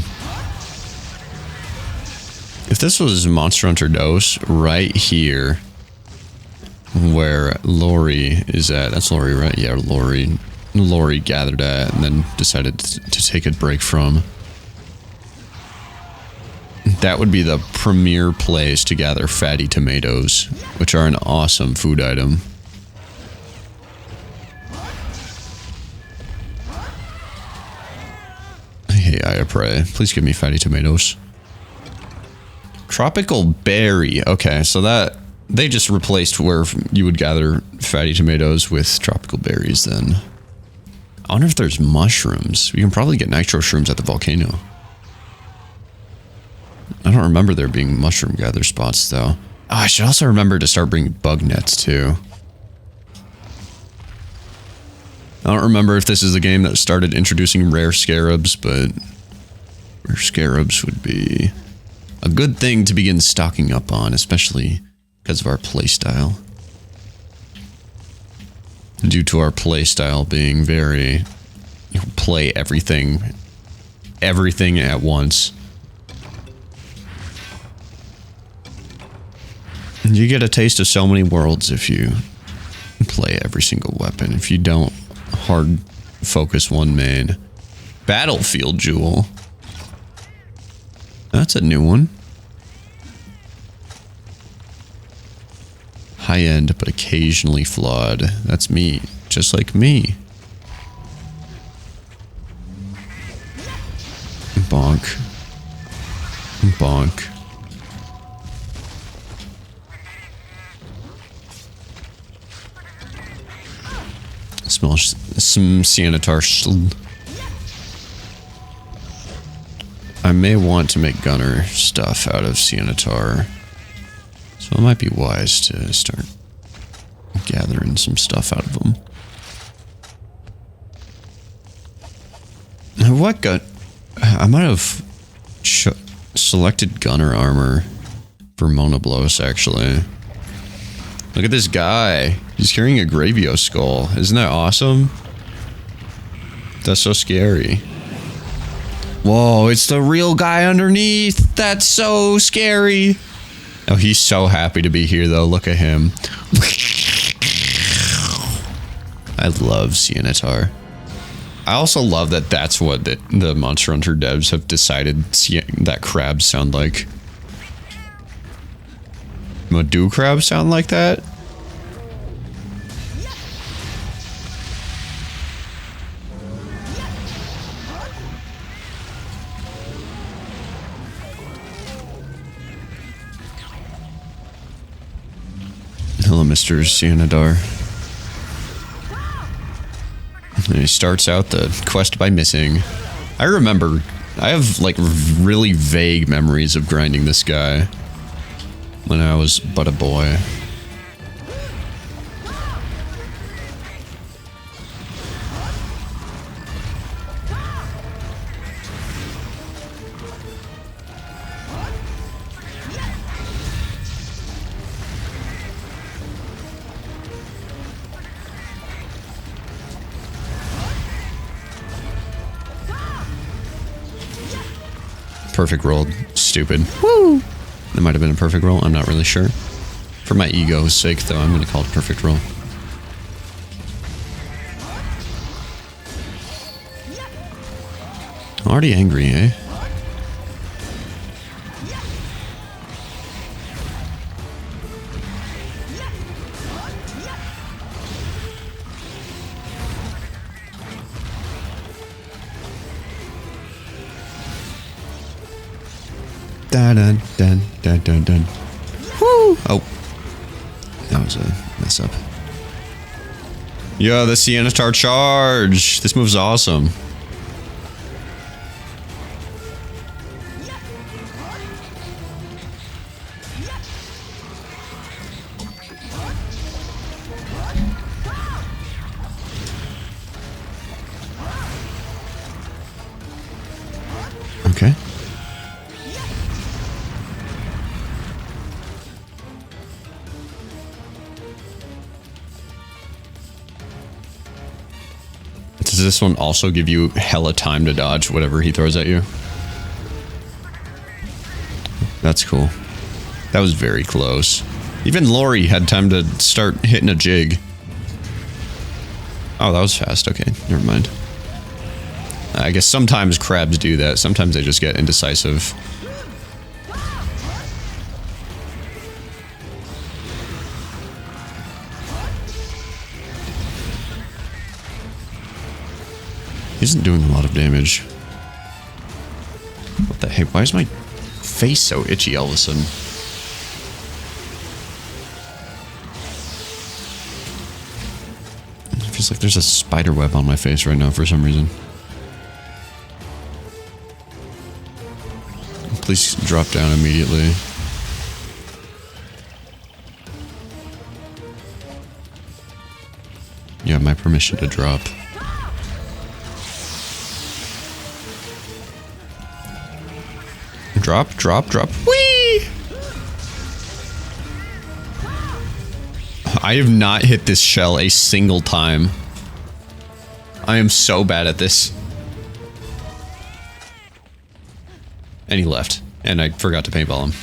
If this was Monster Hunter Dose right here, where Lori is at, that's Lori, right? Yeah, Lori gathered at and then decided to take a break from. That would be the premier place to gather fatty tomatoes, which are an awesome food item. Hey, Iapre, please give me fatty tomatoes. Tropical berry. Okay, so that they just replaced where you would gather fatty tomatoes with tropical berries then. I wonder if there's mushrooms. We can probably get nitro shrooms at the volcano. I don't remember there being mushroom gather spots though. Oh, I should also remember to start bringing bug nets too. I don't remember if this is the game that started introducing rare scarabs, but rare scarabs would be a good thing to begin stocking up on, especially because of our playstyle. Due to our playstyle being very, play everything at once. You get a taste of so many worlds if you play every single weapon. If you don't hard focus one main. Battlefield Jewel. That's a new one. High end, but occasionally flawed. That's me. Just like me. Bonk. Bonk. Smell some Siennatar. I may want to make gunner stuff out of Siennatar. So it might be wise to start gathering some stuff out of them. What gun? I might have selected gunner armor for Monoblos, actually. Look at this guy. He's carrying a Gravio skull. Isn't that awesome? That's so scary. Whoa, it's the real guy underneath. That's so scary. Oh, he's so happy to be here, though. Look at him. I love Siennatar. I also love that that's what the Monster Hunter devs have decided that crabs sound like. Do crabs sound like that? Hello, Mr. Siennatar. And he starts out the quest by missing. I have like really vague memories of grinding this guy when I was but a boy. Perfect roll. Stupid. Woo! That might have been a perfect roll. I'm not really sure. For my ego's sake, though, I'm going to call it a perfect roll. Already angry, eh? Dun dun dun dun dun dun. Woo! Oh. That was a mess up. Yo, the Siennatar charge! This move's awesome. Okay. Does this one also give you hella time to dodge whatever he throws at you? That's cool. That was very close. Even Lori had time to start hitting a jig. Oh, that was fast. Okay, never mind. I guess sometimes crabs do that. Sometimes they just get indecisive. He isn't doing a lot of damage. What the heck? Why is my face so itchy all of a sudden? It feels like there's a spider web on my face right now for some reason. Please drop down immediately. You have my permission to drop. Drop, drop, drop. Whee! I have not hit this shell a single time. I am so bad at this. And he left. And I forgot to paintball him.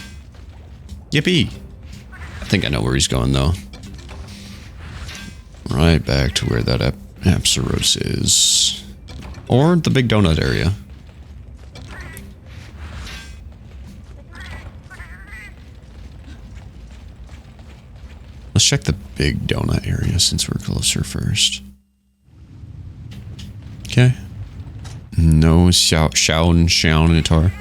Yippee! I think I know where he's going, though. Right back to where that Apsaros is. Or the big donut area. Let's check the big donut area since we're closer first. Okay. No Shaunitar.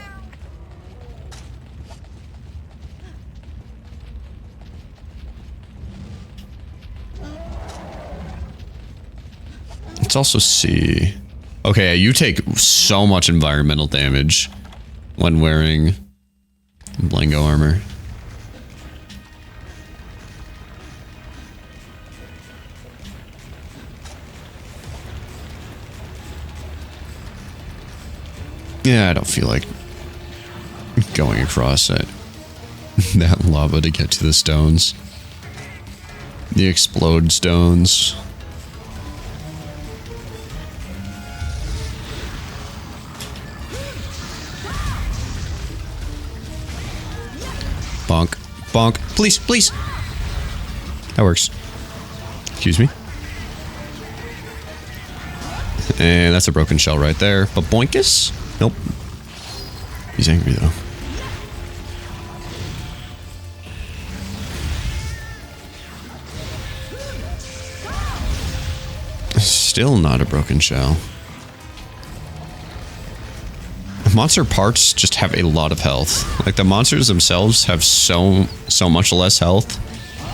Let's also see. Okay, you take so much environmental damage when wearing Blango armor. Yeah, I don't feel like going across it. That lava to get to the stones. The explode stones. Bonk. Bonk. Please, please. That works. Excuse me. And that's a broken shell right there. But boinkus? Nope. He's angry though. Still not a broken shell. Monster parts just have a lot of health. Like the monsters themselves have so much less health.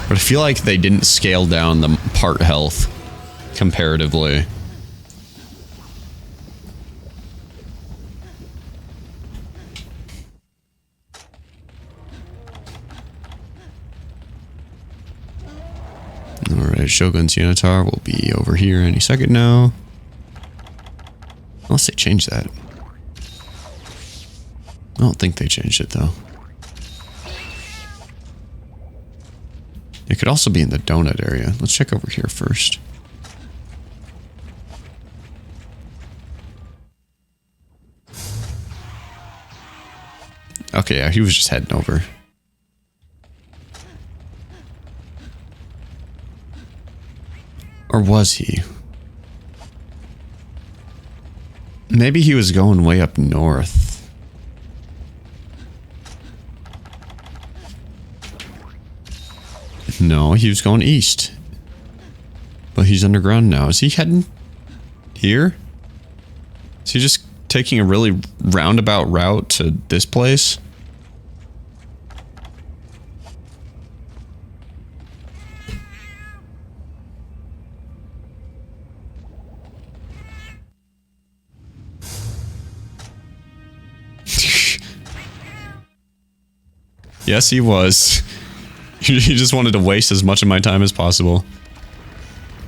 But I feel like they didn't scale down the part health comparatively. Alright, Shogun's Unitar will be over here any second now. Unless they change that. I don't think they changed it though. It could also be in the donut area. Let's check over here first. Okay, yeah, he was just heading over. Or was he? Maybe he was going way up north. No, he was going east. But he's underground now. Is he heading here? Is he just taking a really roundabout route to this place? Yes, he was. He just wanted to waste as much of my time as possible.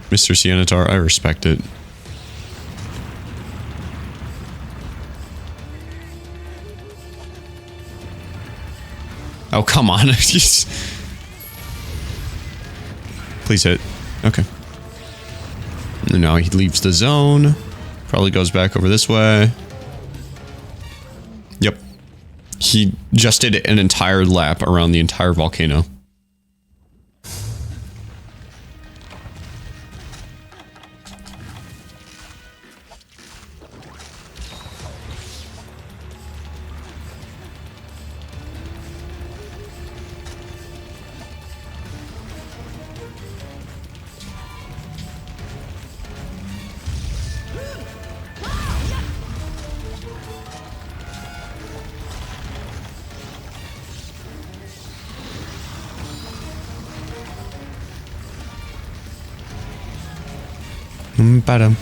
Mr. Sienitar, I respect it. Oh, come on. Please hit. Okay. And now he leaves the zone. Probably goes back over this way. Yep. He just did an entire lap around the entire volcano. Ba-dum.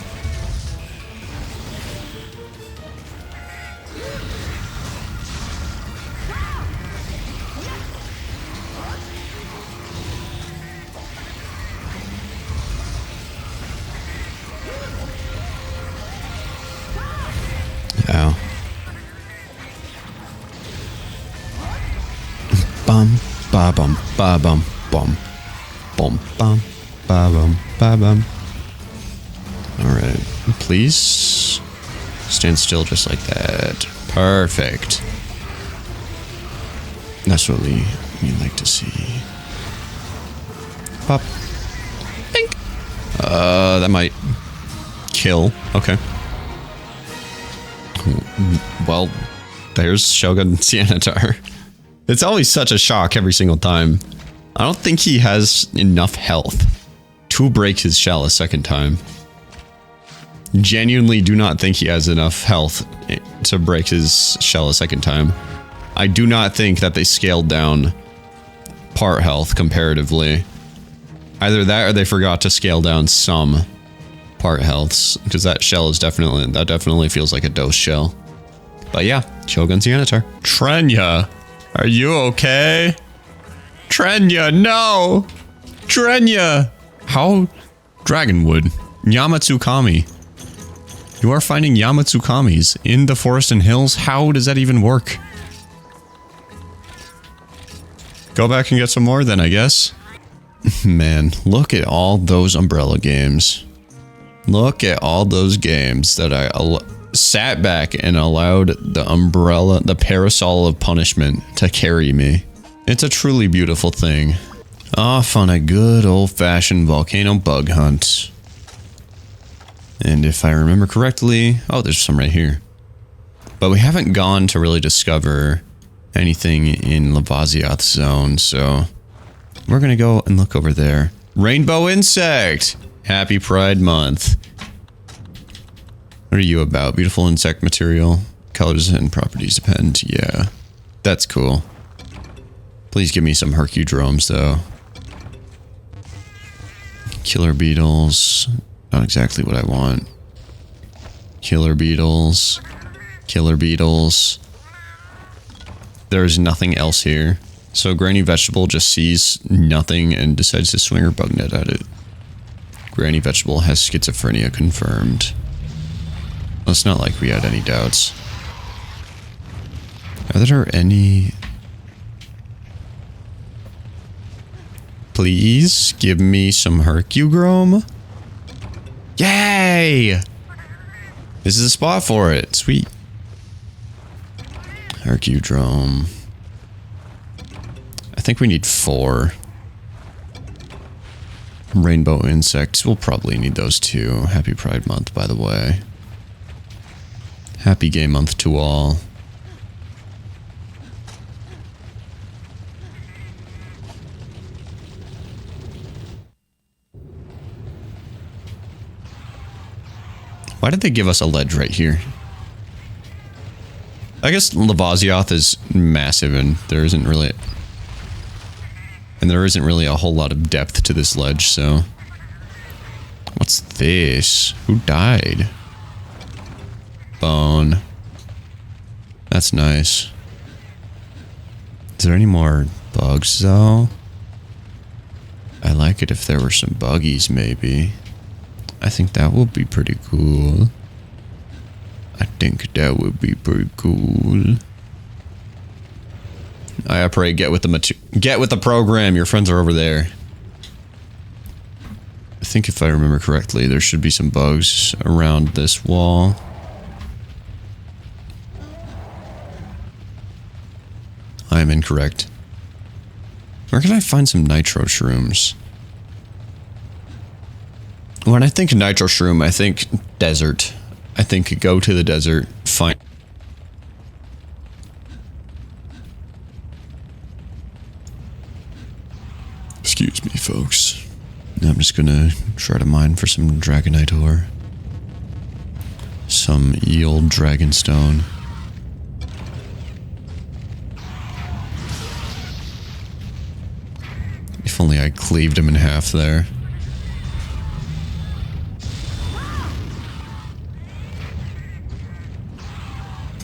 Ow. Bum, ba bum, ba bum, bum, bum, bum, ba bum, ba bum. Alright, please stand still just like that. Perfect. That's what we like to see. Pop. Pink. That might kill. Okay. Well, there's Shogun Sienitar. It's always such a shock every single time. I don't think he has enough health to break his shell a second time. Genuinely do not think he has enough health to break his shell a second time. I do not think that they scaled down part health comparatively. Either that or they forgot to scale down some part healths, because that shell is definitely feels like a dose shell. But yeah, Shogun Sienitar. Trenya, are you okay? Trenya, no! Trenya! How? Dragonwood. Yamatsukami. You are finding Yamatsukamis in the forest and hills? How does that even work? Go back and get some more then, I guess. Man, look at all those umbrella games. Look at all those games that I sat back and allowed the parasol of punishment to carry me. It's a truly beautiful thing. Off on a good old-fashioned volcano bug hunt. And if I remember correctly... Oh, there's some right here. But we haven't gone to really discover anything in Lavaziath's zone, so... We're gonna go and look over there. Rainbow insect! Happy Pride Month. What are you about? Beautiful insect material. Colors and properties depend. Yeah. That's cool. Please give me some Hercudromes, though. Killer beetles... Not exactly what I want. Killer beetles. Killer beetles. There's nothing else here. So Granny Vegetable just sees nothing and decides to swing her bug net at it. Granny Vegetable has schizophrenia confirmed. Well, it's not like we had any doubts. Are there any... Please give me some Hercudrome. Yay! This is a spot for it. Sweet. Hercudrome. I think we need 4. Rainbow insects. We'll probably need those too. Happy Pride Month, by the way. Happy Gay Month to all. Why did they give us a ledge right here? I guess Lavaziath is massive and there isn't really... And there isn't really a whole lot of depth to this ledge, so... What's this? Who died? Bone. That's nice. Is there any more bugs, though? I like it if there were some buggies, maybe. I think that would be pretty cool. I think that would be pretty cool. I pray, get with the program. Your friends are over there. I think if I remember correctly, there should be some bugs around this wall. I am incorrect. Where can I find some nitro shrooms? When I think nitro shroom, I think desert. I think go to the desert, find... Excuse me, folks. I'm just gonna try to mine for some dragonite ore. Some eel dragonstone. If only I cleaved him in half there.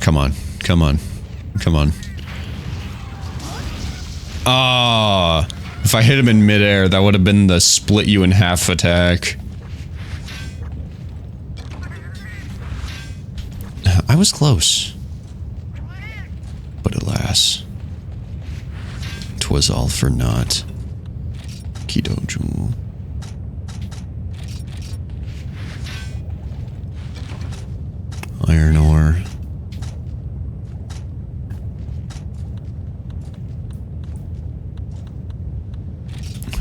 Come on, come on, come on. Ah, if I hit him in midair, that would have been the split you in half attack. I was close. But alas, 'twas all for naught. Kidoju. Iron ore.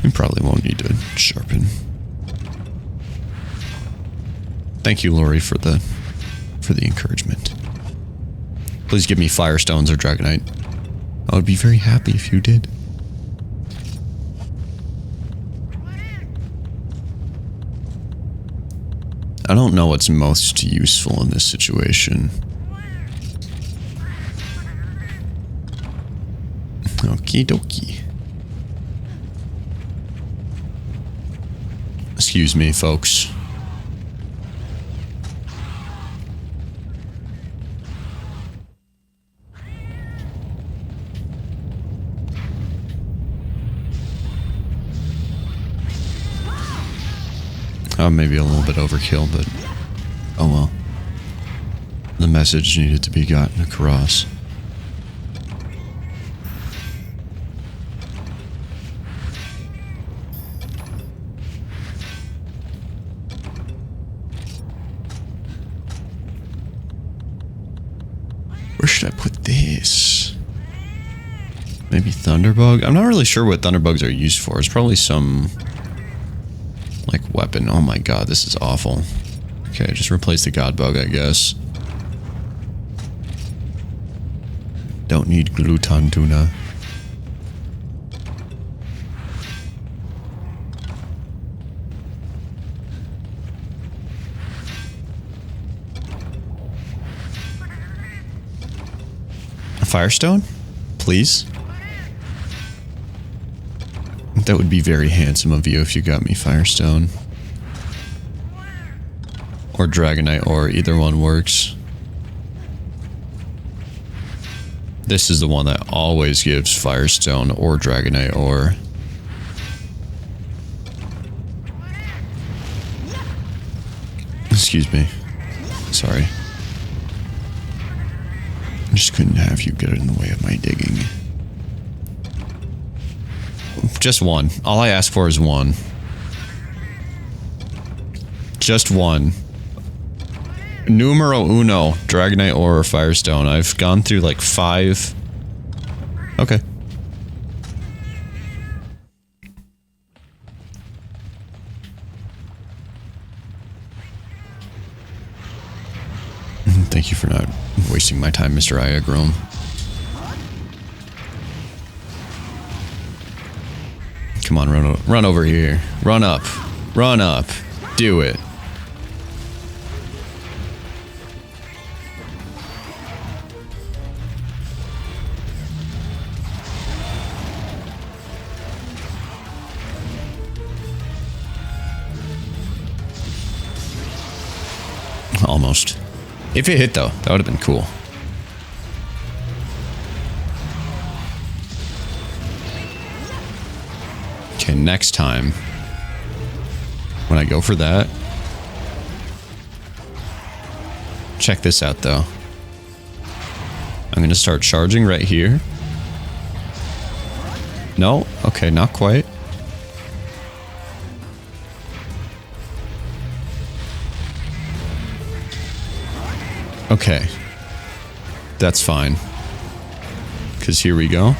We probably won't need to sharpen. Thank you, Lori, for the encouragement. Please give me firestones or dragonite. I would be very happy if you did. I don't know what's most useful in this situation. Okie dokie. Excuse me, folks. Maybe a little bit overkill, but oh well. The message needed to be gotten across. Where should I put this? Maybe Thunderbug? I'm not really sure what Thunderbugs are used for. It's probably some... like weapon. Oh my god, this is awful. Okay, just replace the god bug, I guess. Don't need gluton tuna. A firestone? Please? That would be very handsome of you if you got me Firestone. Or Dragonite ore, either one works. This is the one that always gives Firestone or Dragonite ore. Excuse me. Sorry. I just couldn't have you get in the way of my digging. Just one. All I ask for is one. Just one. Numero uno. Dragonite ore or Firestone. I've gone through like 5. Okay. Thank you for not wasting my time, Mr. Iagrome. Come on, run over here. Run up. Run up. Do it. Almost. If it hit, though, that would have been cool. Okay, next time. When I go for that. Check this out, though. I'm going to start charging right here. No? Okay, not quite. Okay. That's fine. Because here we go.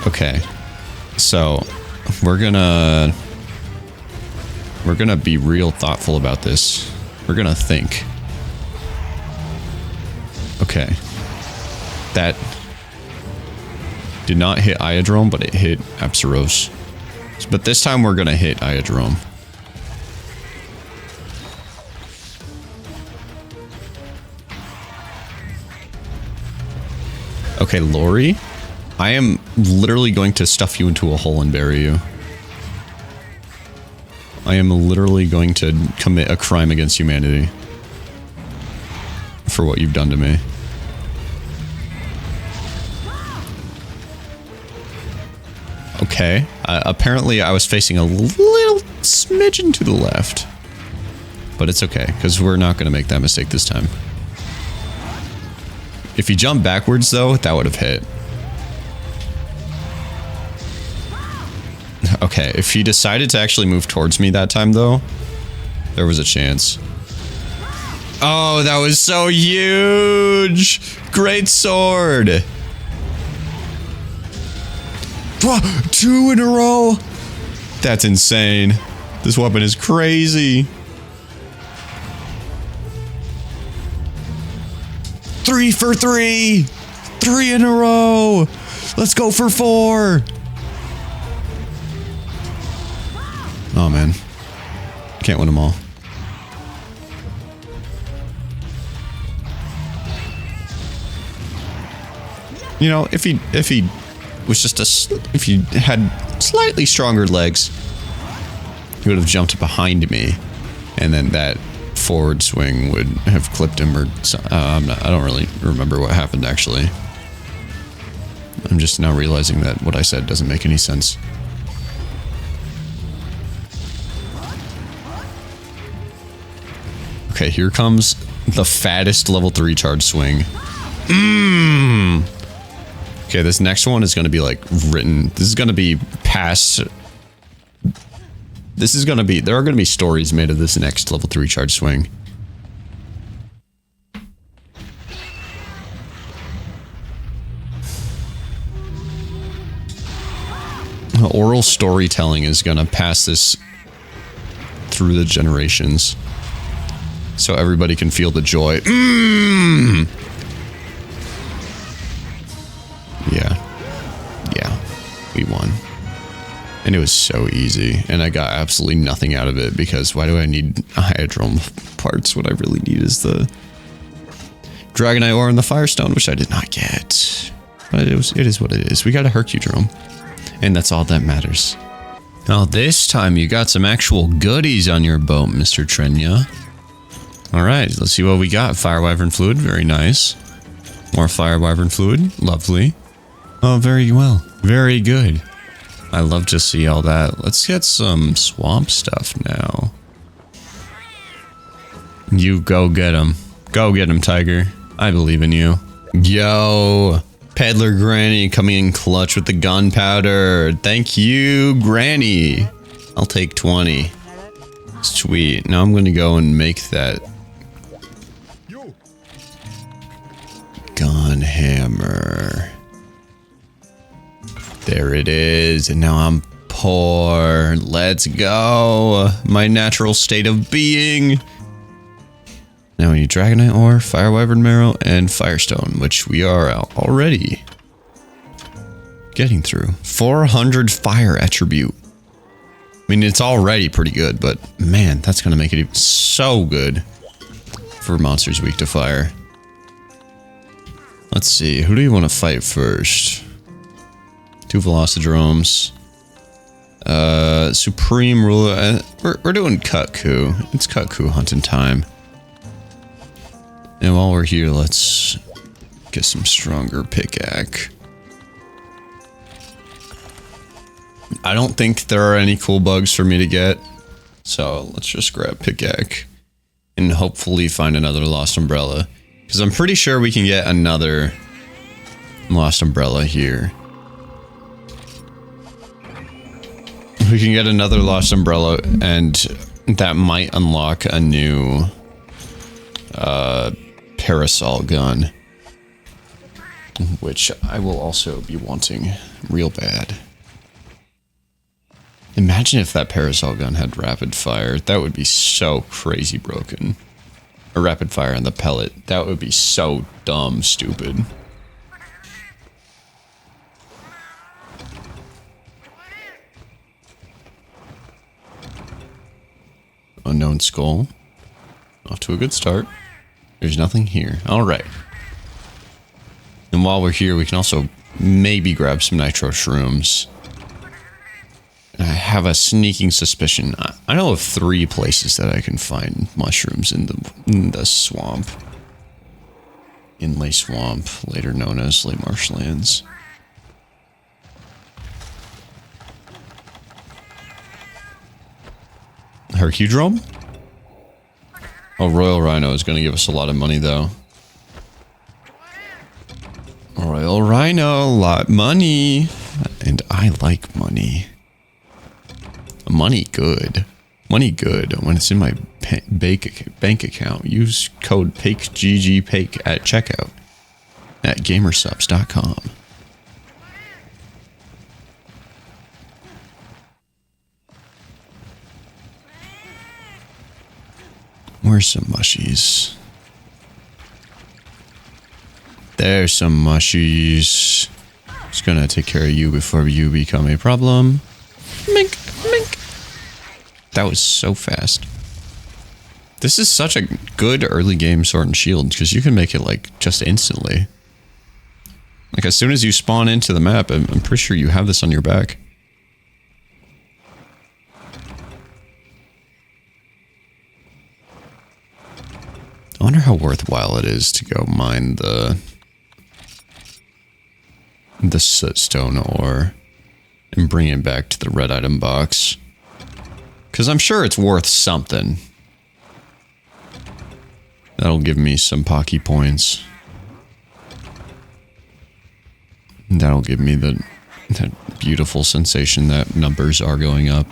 Okay. So, we're gonna be real thoughtful about this. We're gonna think. Okay. That did not hit Iodrome, but it hit Apsaros. But this time we're gonna hit Iodrome. Okay, Lori, I am literally going to stuff you into a hole and bury you. I am literally going to commit a crime against humanity for what you've done to me. Okay, apparently I was facing a little smidgen to the left. But it's okay, because we're not going to make that mistake this time. If he jumped backwards, though, that would have hit. Okay, if he decided to actually move towards me that time, though, there was a chance. Oh, that was so huge! Great sword! 2 in a row! That's insane. This weapon is crazy. 3 for 3! 3 in a row! Let's go for 4! Oh man. Can't win them all. You know, if he was just if he had slightly stronger legs, he would have jumped behind me, and then that forward swing would have clipped him, or I don't really remember what happened actually. I'm just now realizing that what I said doesn't make any sense. Okay, here comes the fattest level 3 charge swing. Okay, this next one is going to be like written. This is going to be past. This is going to be. There are going to be stories made of this next level 3 charge swing. Oral storytelling is going to pass this through the generations. So everybody can feel the joy. Yeah, we won. And it was so easy, and I got absolutely nothing out of it, because why do I need Hyodrome parts? What I really need is the Dragonite Ore and the Firestone, which I did not get. But it is what it is. We got a Hercudrome, and that's all that matters. Now this time you got some actual goodies on your boat, Mr. Trenya. Alright, let's see what we got. Fire Wyvern Fluid, very nice. More Fire Wyvern Fluid, lovely. Oh, very well. Very good. I love to see all that. Let's get some swamp stuff now. You go get him. Go get him, Tiger. I believe in you. Yo! Peddler Granny coming in clutch with the gunpowder. Thank you, Granny. I'll take 20. Sweet. Now I'm going to go and make that gun hammer. There it is. And now I'm poor. Let's go. My natural state of being. Now we need Dragonite Ore, Fire Wyvern Marrow, and Firestone, which we are already getting through. 400 Fire Attribute. I mean, it's already pretty good, but man, that's going to make it even so good for monsters weak to fire. Let's see, who do you want to fight first? 2 Velocidromes. Supreme Ruler. We're doing Kutku. It's Kutku hunting time. And while we're here, let's get some stronger pickaxe. I don't think there are any cool bugs for me to get. So let's just grab Pickaxe and hopefully find another Lost Umbrella. Because I'm pretty sure we can get another Lost Umbrella here. We can get another Lost Umbrella, and that might unlock a new parasol gun, which I will also be wanting real bad. Imagine if that parasol gun had rapid fire. That would be so crazy broken. A rapid fire on the pellet. That would be so dumb stupid. Unknown skull. Off to a good start. There's nothing here. Alright. And while we're here, we can also maybe grab some nitro shrooms. I have a sneaking suspicion. I know of 3 places that I can find mushrooms in the swamp. Inlay Swamp, later known as Lay Marshlands. Hercudrome? Oh, Royal Rhino is going to give us a lot of money, though. Royal Rhino, lot money. And I like money. Money good. Money good. When it's in my bank account, use code PAKEGGPAKE at checkout at gamersubs.com. Where's some mushies? There's some mushies. Just gonna take care of you before you become a problem. Mink, mink. That was so fast. This is such a good early game Sword and Shield because you can make it like just instantly. Like as soon as you spawn into the map, I'm pretty sure you have this on your back. I wonder how worthwhile it is to go mine the sootstone ore and bring it back to the red item box. Because I'm sure it's worth something. That'll give me some Pocky points. And that'll give me that beautiful sensation that numbers are going up.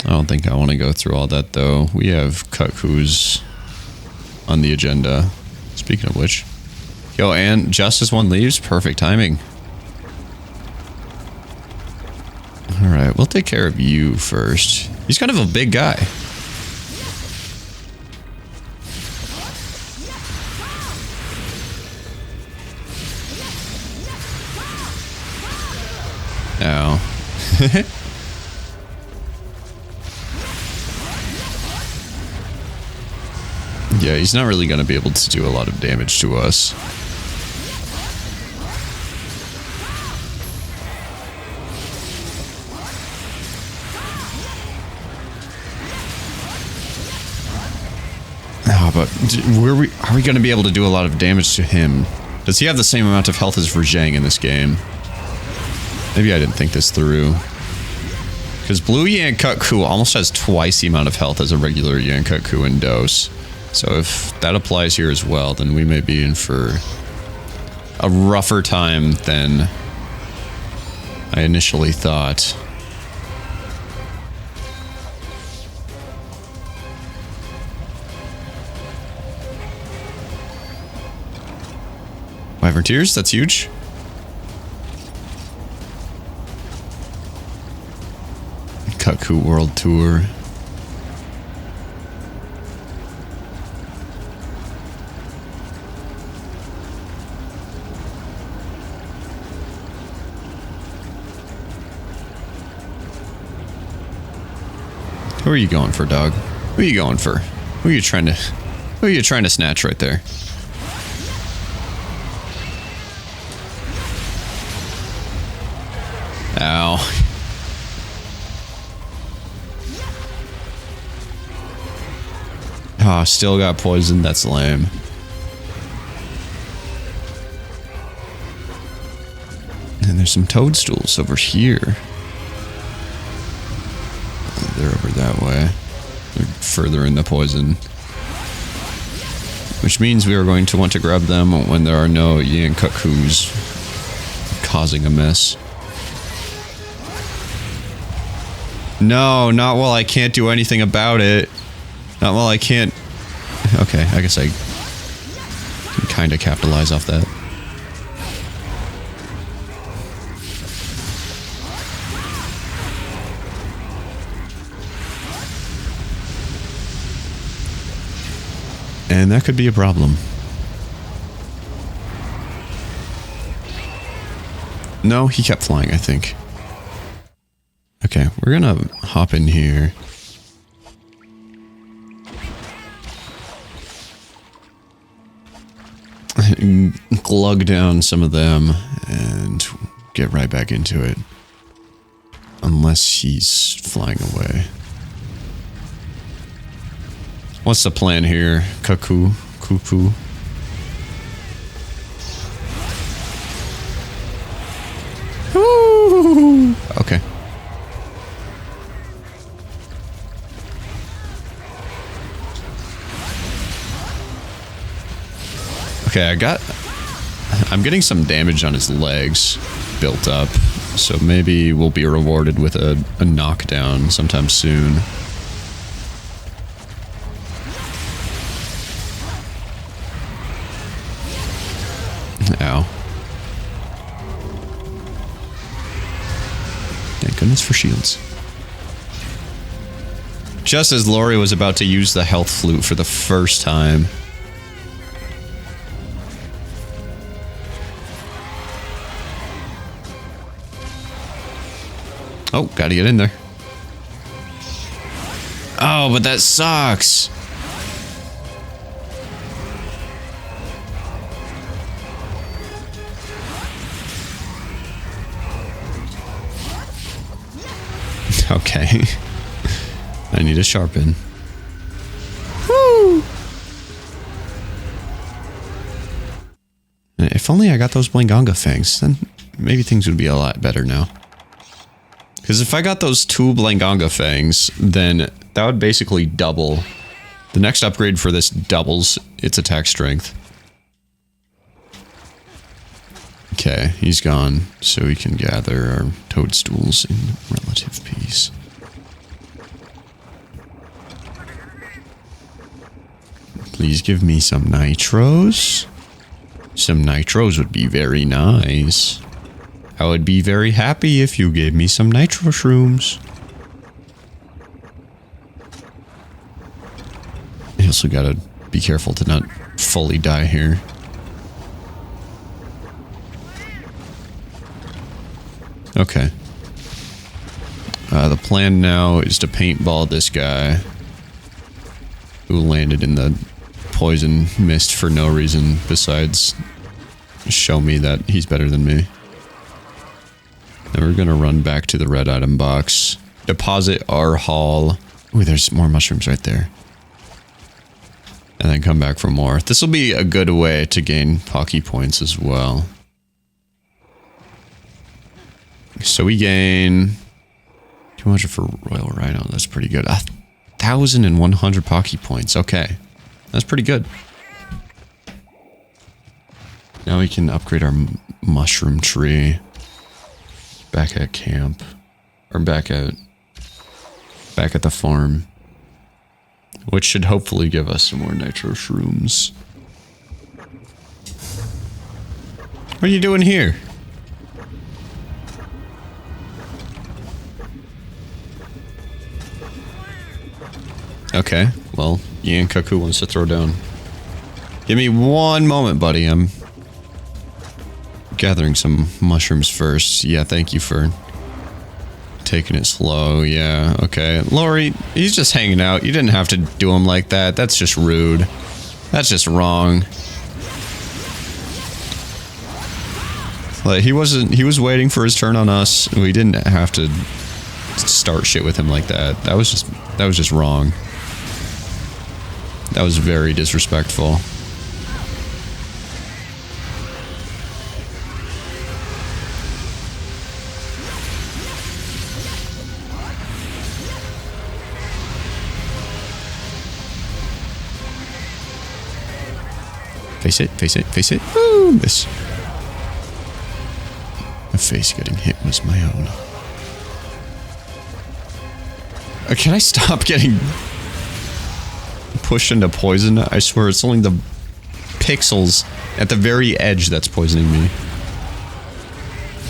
I don't think I want to go through all that, though. We have Cuckoos on the agenda. Speaking of which. Yo, and just as one leaves, perfect timing. Alright, we'll take care of you first. He's kind of a big guy. Ow. Yeah, he's not really going to be able to do a lot of damage to us. Oh, but are we going to be able to do a lot of damage to him? Does he have the same amount of health as Verjang in this game? Maybe I didn't think this through. Because Blue Yankutku almost has twice the amount of health as a regular Yankutku in Dose. So if that applies here as well, then we may be in for a rougher time than I initially thought. Wyvern Tears, that's huge. Cuckoo World Tour. Who are you going for, dog? Who are you going for? Who are you trying to snatch right there? Ow. Oh, still got poisoned. That's lame. And there's some toadstools over here. They're over that way. They're further in the poison. Which means we are going to want to grab them when there are no Yankakus causing a mess. No, not while I can't do anything about it. Not while I can't... Okay, I guess I can kind of capitalize off that. And that could be a problem. No, he kept flying, I think. Okay, we're gonna hop in here. Glug down some of them and get right back into it. Unless he's flying away. What's the plan here? Cuckoo. Ooh. Okay. Okay, I'm getting some damage on his legs built up, so maybe we'll be rewarded with a knockdown sometime soon. Ow. Thank goodness for shields. Just as Lori was about to use the health flute for the first time. Oh, gotta get in there. Oh, but that sucks. Okay. I need to sharpen. Woo! If only I got those Blinganga fangs, then maybe things would be a lot better now. Because if I got those 2 Blinganga fangs, then that would basically double. The next upgrade for this doubles its attack strength. Okay, he's gone, so we can gather our toadstools in relative peace. Please give me some nitros. Some nitros would be very nice. I would be very happy if you gave me some nitro shrooms. I also gotta be careful to not fully die here. Okay. The plan now is to paintball this guy who landed in the poison mist for no reason besides show me that he's better than me. Then we're gonna run back to the red item box, deposit our haul. Ooh, there's more mushrooms right there. And then come back for more. This will be a good way to gain Pocky points as well. So we gain 200 for Royal Rhino. That's pretty good. 1,100 Pocky points. Okay. That's pretty good. Now we can upgrade our mushroom tree. Back at camp. Or back at the farm. Which should hopefully give us some more nitro shrooms. What are you doing here? Okay, well, Yankaku wants to throw down. Give me one moment, buddy. I'm gathering some mushrooms first. Yeah, thank you for taking it slow. Yeah, okay. Lori, he's just hanging out. You didn't have to do him like that. That's just rude. That's just wrong. Like, he was waiting for his turn on us. We didn't have to start shit with him like that. That was just wrong. That was very disrespectful. Face it, face it, face it. Woo! Miss. The face getting hit was my own. Can I stop getting pushed into poison? I swear it's only the pixels at the very edge that's poisoning me.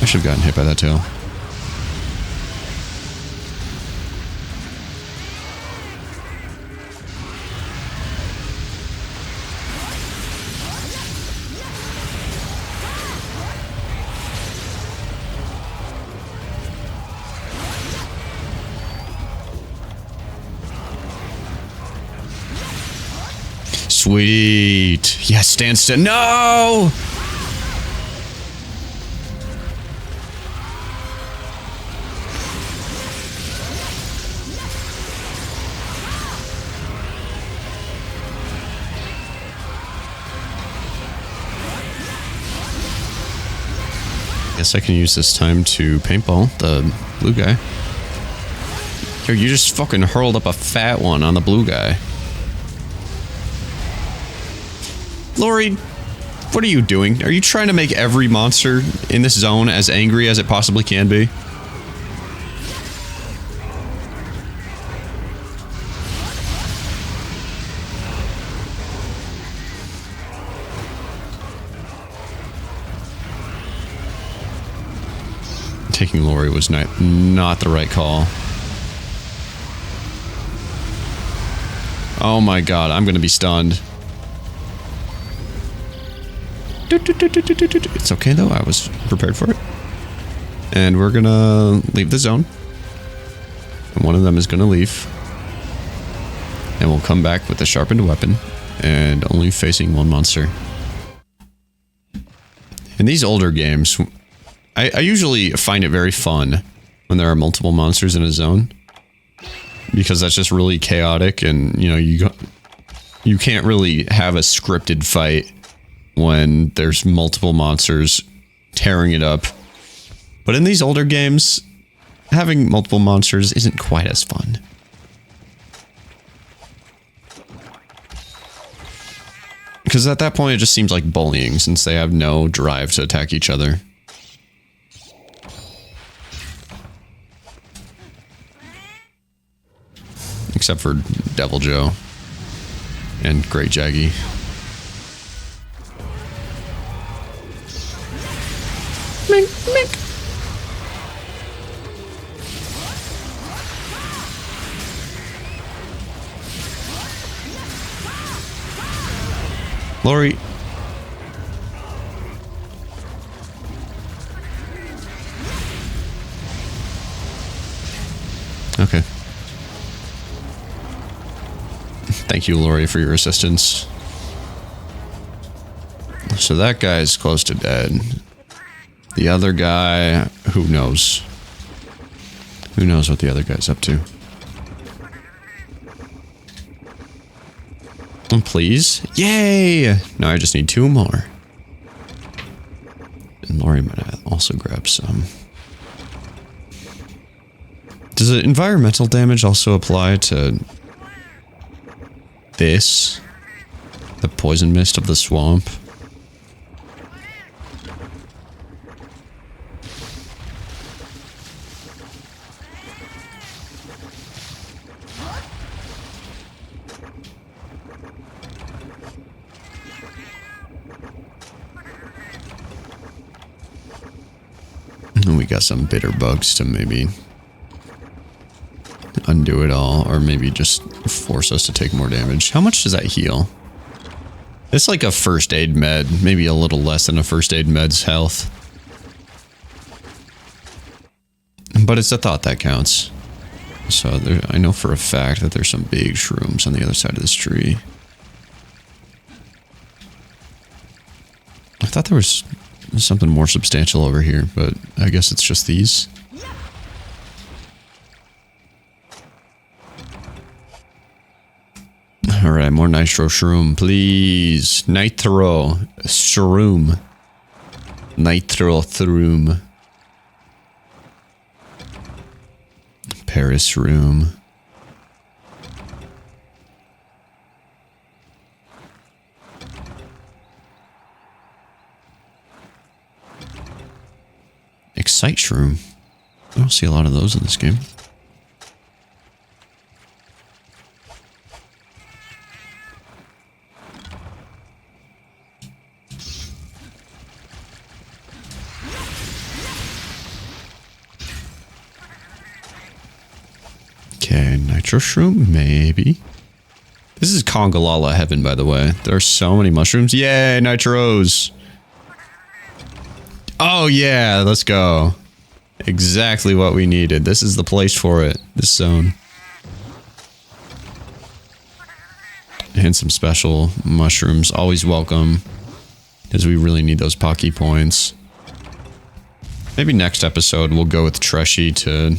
I should have gotten hit by that tail. Sweet. Yes, stand still. No! Guess I can use this time to paintball the blue guy. Yo, you just fucking hurled up a fat one on the blue guy. Lori, what are you doing? Are you trying to make every monster in this zone as angry as it possibly can be? Taking Lori was not the right call. Oh my god, I'm gonna be stunned. It's okay though, I was prepared for it. And we're gonna leave the zone. And one of them is gonna leave. And we'll come back with a sharpened weapon. And only facing one monster. In these older games, I usually find it very fun when there are multiple monsters in a zone. Because that's just really chaotic and, you know, you can't really have a scripted fight when there's multiple monsters tearing it up. But in these older games, having multiple monsters isn't quite as fun. Because at that point it just seems like bullying since they have no drive to attack each other. Except for Devil Joe and Great Jaggy. Mink, mink. Lori. Okay. Thank you, Lori, for your assistance. So that guy's close to dead. The other guy, who knows? Who knows what the other guy's up to? And please? Yay! Now I just need 2 more. And Lori might also grab some. Does the environmental damage also apply to this? The poison mist of the swamp? And we got some bitter bugs to maybe undo it all, or maybe just force us to take more damage. How much does that heal? It's like a first aid med, maybe a little less than a first aid med's health. But it's a thought that counts. So there, I know for a fact that there's some big shrooms on the other side of this tree. I thought there was something more substantial over here, but I guess it's just these. Alright, more nitro shroom, please. Nitro shroom. Nitro shroom. Paris room. sight shroom. I don't see a lot of those in this game. Okay, nitro shroom, maybe. This is Congalala heaven, by the way. There are so many mushrooms. Yay, nitros! Oh yeah, let's go. Exactly what we needed. This is the place for it. This zone. And some special mushrooms. Always welcome. Because we really need those Pocky points. Maybe next episode we'll go with Treshy to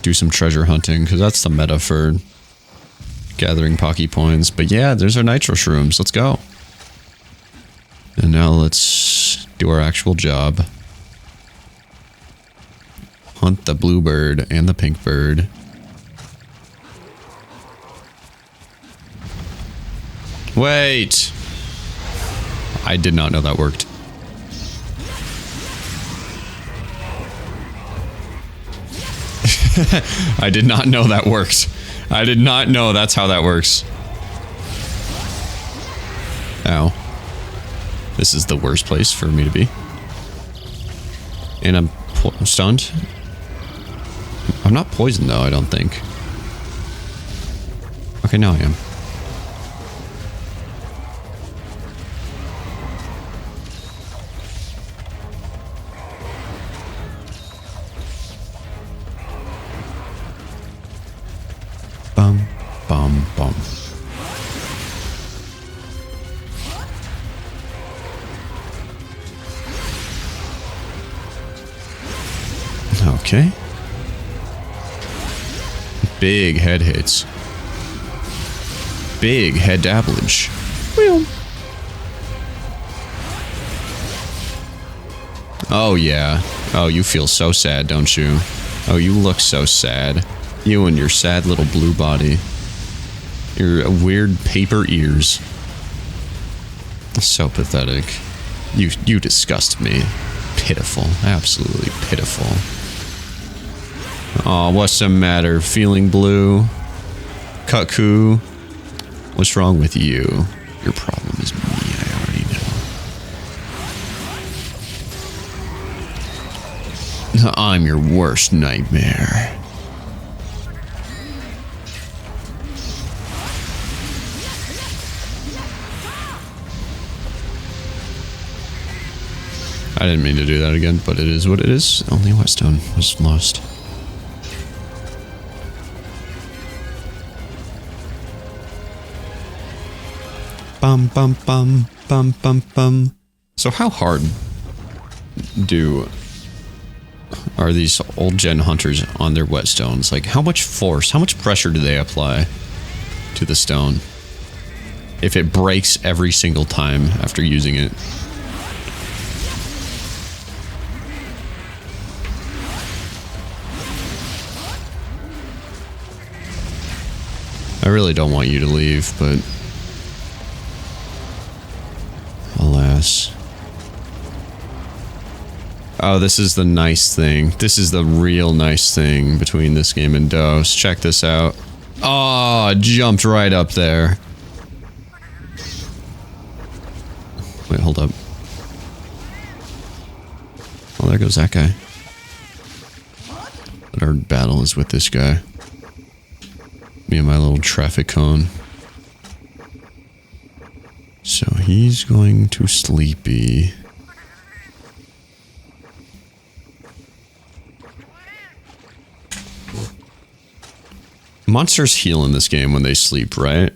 do some treasure hunting. Because that's the meta for gathering Pocky points. But yeah, there's our nitro shrooms. Let's go. And now let's do our actual job. Hunt the blue bird and the pink bird. Wait! I did not know that worked. I did not know that worked. I did not know that's how that works. Ow. This is the worst place for me to be. And I'm stunned. I'm not poisoned though, I don't think. Okay, now I am. Bum, bum, bum. Okay. Big head hits. Big head dabblage. Oh yeah. Oh, you feel so sad, don't you? Oh, you look so sad. You and your sad little blue body. Your weird paper ears. So pathetic. You disgust me. Pitiful. Absolutely pitiful. Aw, what's the matter? Feeling blue? Cuckoo? What's wrong with you? Your problem is me, I already know. I'm your worst nightmare. I didn't mean to do that again, but it is what it is. Only Whetstone was lost. Bum bum bum bum bum bum. So how hard are these old gen hunters on their whetstones? Like how much force, how much pressure do they apply to the stone if it breaks every single time after using it? I really don't want you to leave, but alas. Oh, this is the nice thing. This is the real nice thing between this game and Dose. Check this out. Oh, jumped right up there. Wait, hold up. Oh, there goes that guy. But our battle is with this guy. Me and my little traffic cone. So he's going to sleepy. Monsters heal in this game when they sleep, right?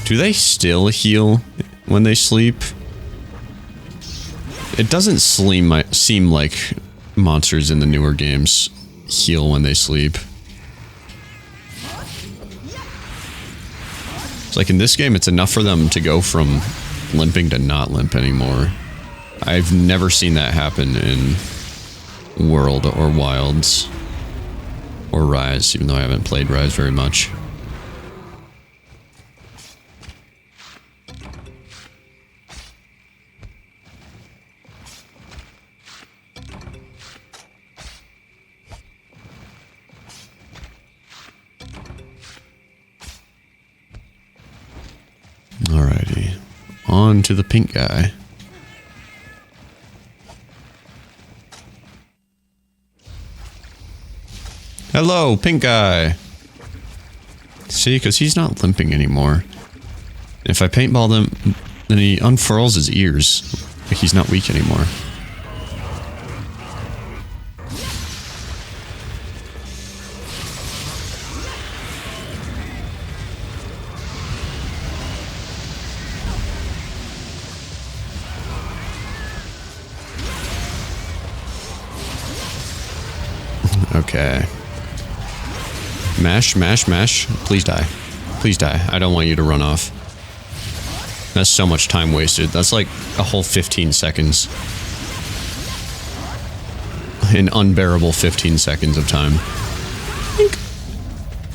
Do they still heal when they sleep? It doesn't seem like monsters in the newer games heal when they sleep. It's like in this game, it's enough for them to go from limping to not limp anymore. I've never seen that happen in World or Wilds or Rise, even though I haven't played Rise very much. Alrighty. On to the pink guy. Hello, pink guy. See, because he's not limping anymore. If I paintball them, then he unfurls his ears. Like he's not weak anymore. Okay. Mash, mash, mash. Please die. Please die. I don't want you to run off. That's so much time wasted. That's like a whole 15 seconds. An unbearable 15 seconds of time. Mink.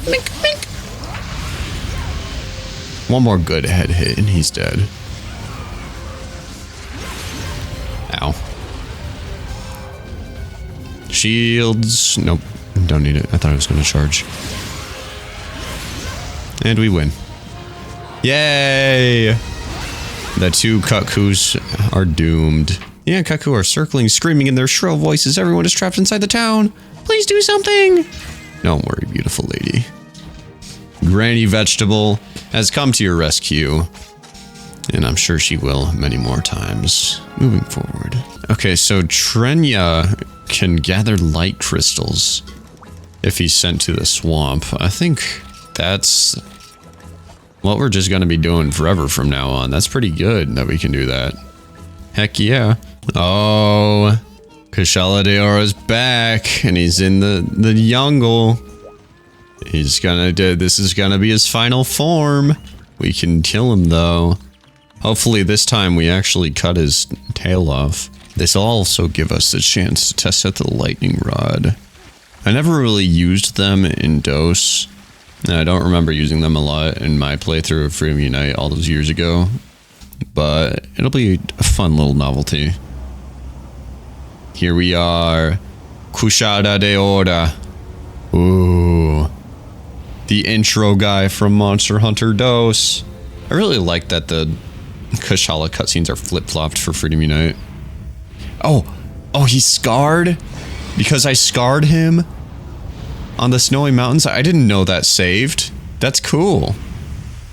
Mink, mink. One more good head hit and he's dead. Ow. Shields. Nope. Don't need it. I thought I was going to charge. And we win. Yay! The two Cuckoos are doomed. Yeah, Cuckoo are circling, screaming in their shrill voices. Everyone is trapped inside the town. Please do something. Don't worry, beautiful lady. Granny Vegetable has come to your rescue. And I'm sure she will many more times moving forward. Okay, so Trenya can gather light crystals if he's sent to the swamp. I think that's what we're just going to be doing forever from now on. That's pretty good that we can do that. Heck yeah. Oh, Kushala Daora's back and he's in the jungle. He's gonna do, this is gonna be his final form. We can kill him though. Hopefully this time we actually cut his tail off. This will also give us the chance to test out the lightning rod. I never really used them in DOS. I don't remember using them a lot in my playthrough of Freedom Unite all those years ago. But it'll be a fun little novelty. Here we are. Kushala Daora. Ooh. The intro guy from Monster Hunter DOS. I really like that the Kushala cutscenes are flip-flopped for Freedom Unite. Oh, he's scarred? Because I scarred him on the snowy mountains? I didn't know that saved. That's cool.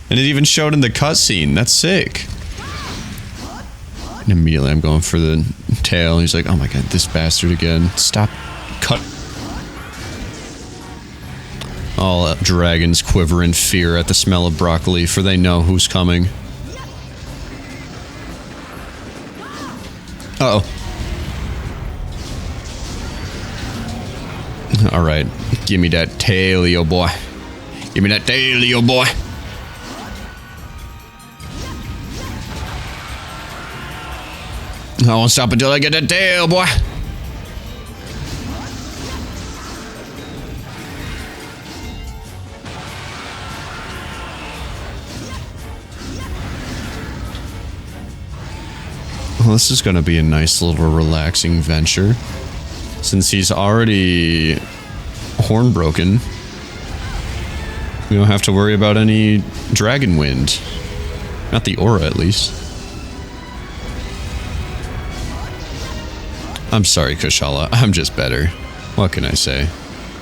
And it even showed in the cutscene. That's sick. And immediately I'm going for the tail. He's like, oh my god, this bastard again. Stop. Cut. All dragons quiver in fear at the smell of broccoli, for they know who's coming. Uh-oh. Alright, give me that tail, yo boy. Give me that tail, yo boy. I won't stop until I get that tail, boy. Well, this is going to be a nice little relaxing venture. Since he's already horn broken, we don't have to worry about any dragon wind. Not the aura, at least. I'm sorry, Kushala. I'm just better. What can I say?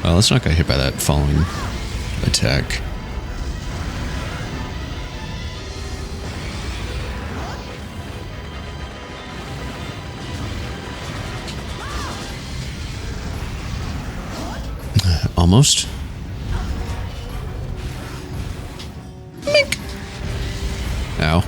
Well, let's not get hit by that falling attack. Almost. Mink. Ow.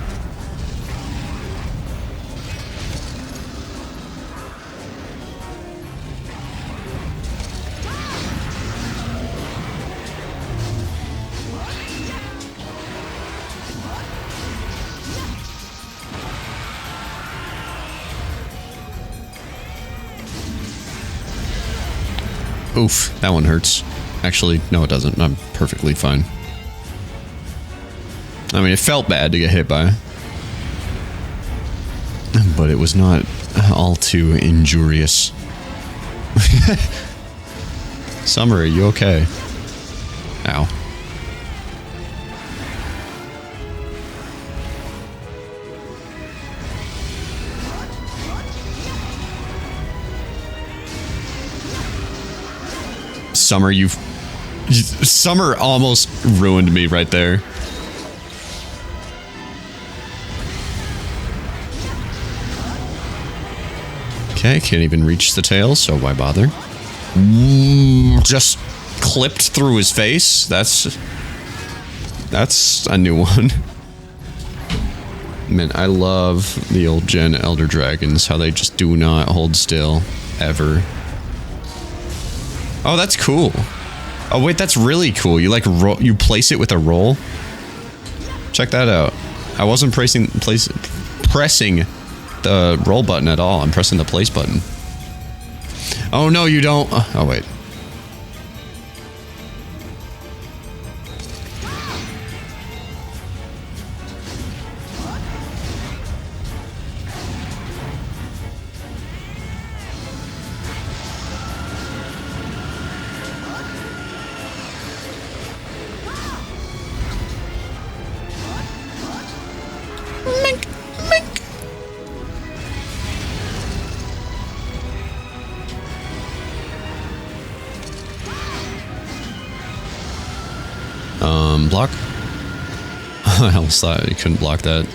Oof, that one hurts. Actually, no it doesn't. I'm perfectly fine. I mean, it felt bad to get hit by. But it was not all too injurious. Summer, are you okay? Ow. Summer, Summer almost ruined me right there. Okay, can't even reach the tail, so why bother? Just clipped through his face. That's a new one. Man, I love the old gen Elder Dragons, how they just do not hold still, ever. Oh, that's cool. Oh wait, that's really cool. You like you place it with a roll? Check that out. I wasn't pressing the roll button at all. I'm pressing the place button. Oh no, you don't. Oh wait. Block? I almost thought you couldn't block that.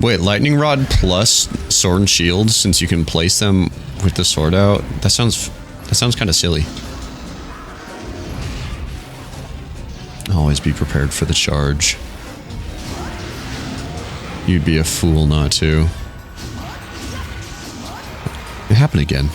Wait, lightning rod plus sword and shield, since you can place them with the sword out? That sounds kind of silly. Always be prepared for the charge. You'd be a fool not to. It happened again.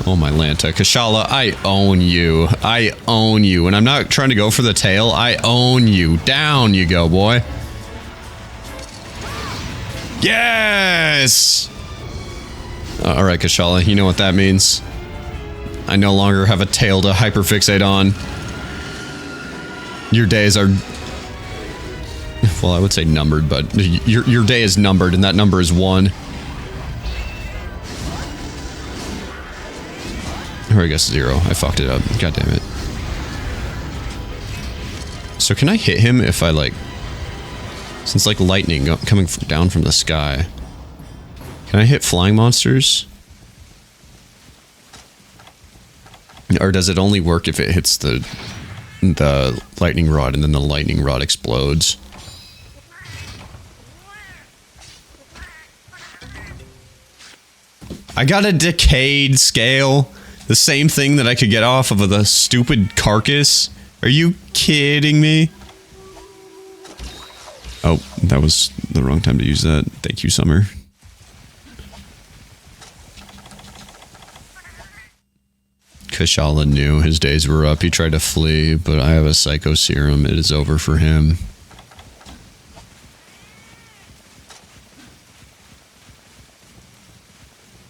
Oh my Lanta. Kushala, I own you. I own you. And I'm not trying to go for the tail. I own you. Down you go, boy. Yes! Alright, Kushala, you know what that means. I no longer have a tail to hyperfixate on. Your days are... Well, I would say numbered, but your day is numbered, and that number is 1. Or I guess 0. I fucked it up. God damn it. So can I hit him if I, like... Since, like, lightning coming down from the sky. Can I hit flying monsters? Or does it only work if it hits the lightning rod and then the lightning rod explodes? I got a decayed scale. The same thing that I could get off of the stupid carcass. Are you kidding me? Oh, that was the wrong time to use that. Thank you, Summer. Kushala knew his days were up. He tried to flee, but I have a psycho serum. It is over for him.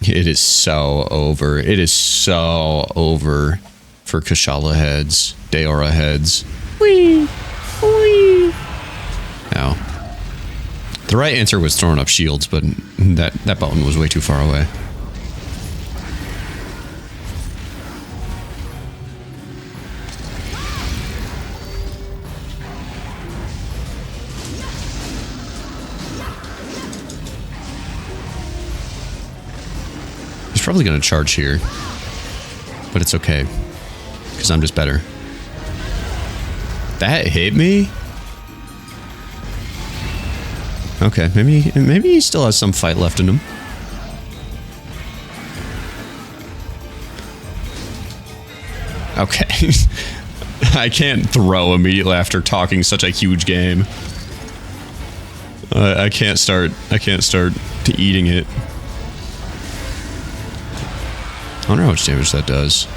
It is so over. It is so over for Kushala heads. Daora heads. Whee! Whee! Ow. The right answer was throwing up shields, but that button was way too far away. He's probably going to charge here, but it's okay, because I'm just better. That hit me? Okay, maybe he still has some fight left in him. Okay. I can't throw immediately after talking such a huge game. I can't start to eating it. I wonder how much damage that does.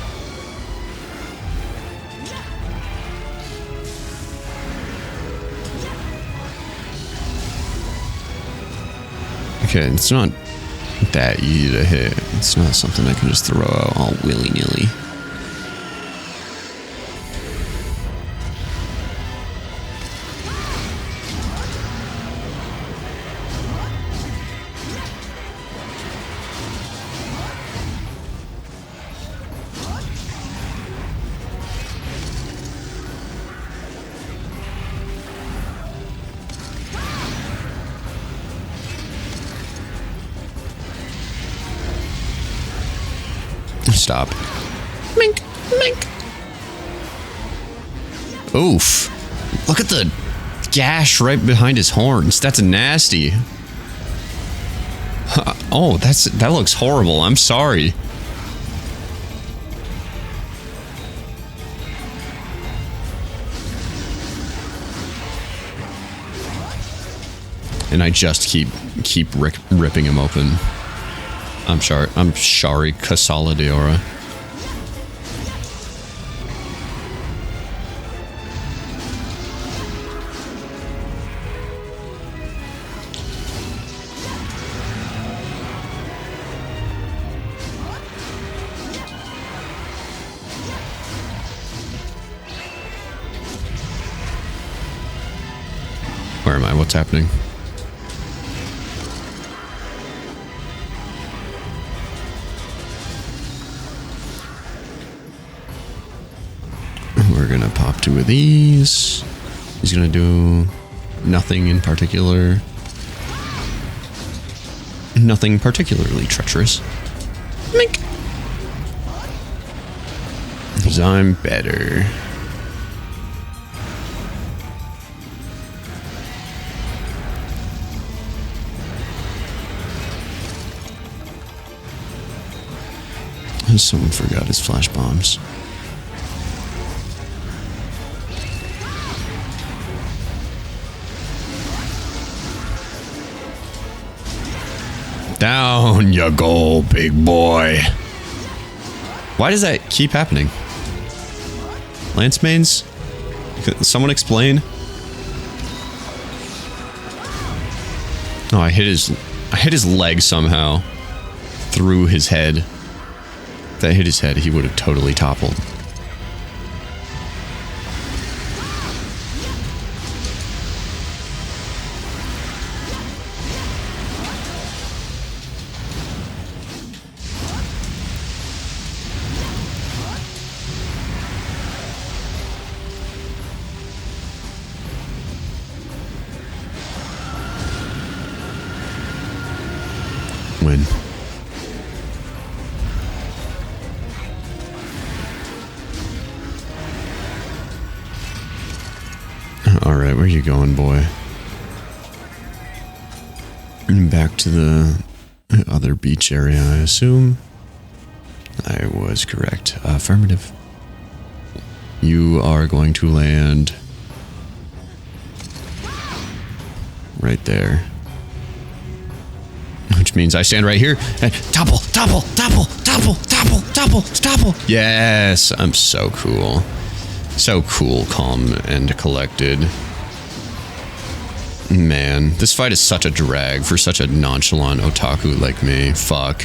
Okay, it's not that easy to hit. It's not something I can just throw out all willy-nilly. stop. Mink, mink. Oof. Look at the gash right behind his horns. That's nasty. Oh, that looks horrible. I'm sorry. And I just keep ripping him open. I'm sorry, Kushala Daora. Where am I? What's happening? We're gonna pop 2 of these. He's gonna do nothing in particular. Nothing particularly treacherous. Mink. Because I'm better. Someone forgot his flash bombs. Down you go, big boy. Why does that keep happening? Lance mains? Could someone explain? Oh, I hit his leg somehow. Through his head. If that hit his head, he would have totally toppled. Win. Alright, where you going, boy? Back to the other beach area, I assume. I was correct. Affirmative. You are going to land right there. Which means I stand right here and topple, topple, topple, topple, topple, topple, topple. Yes, I'm so cool. So cool, calm, and collected. Man, this fight is such a drag for such a nonchalant otaku like me. Fuck.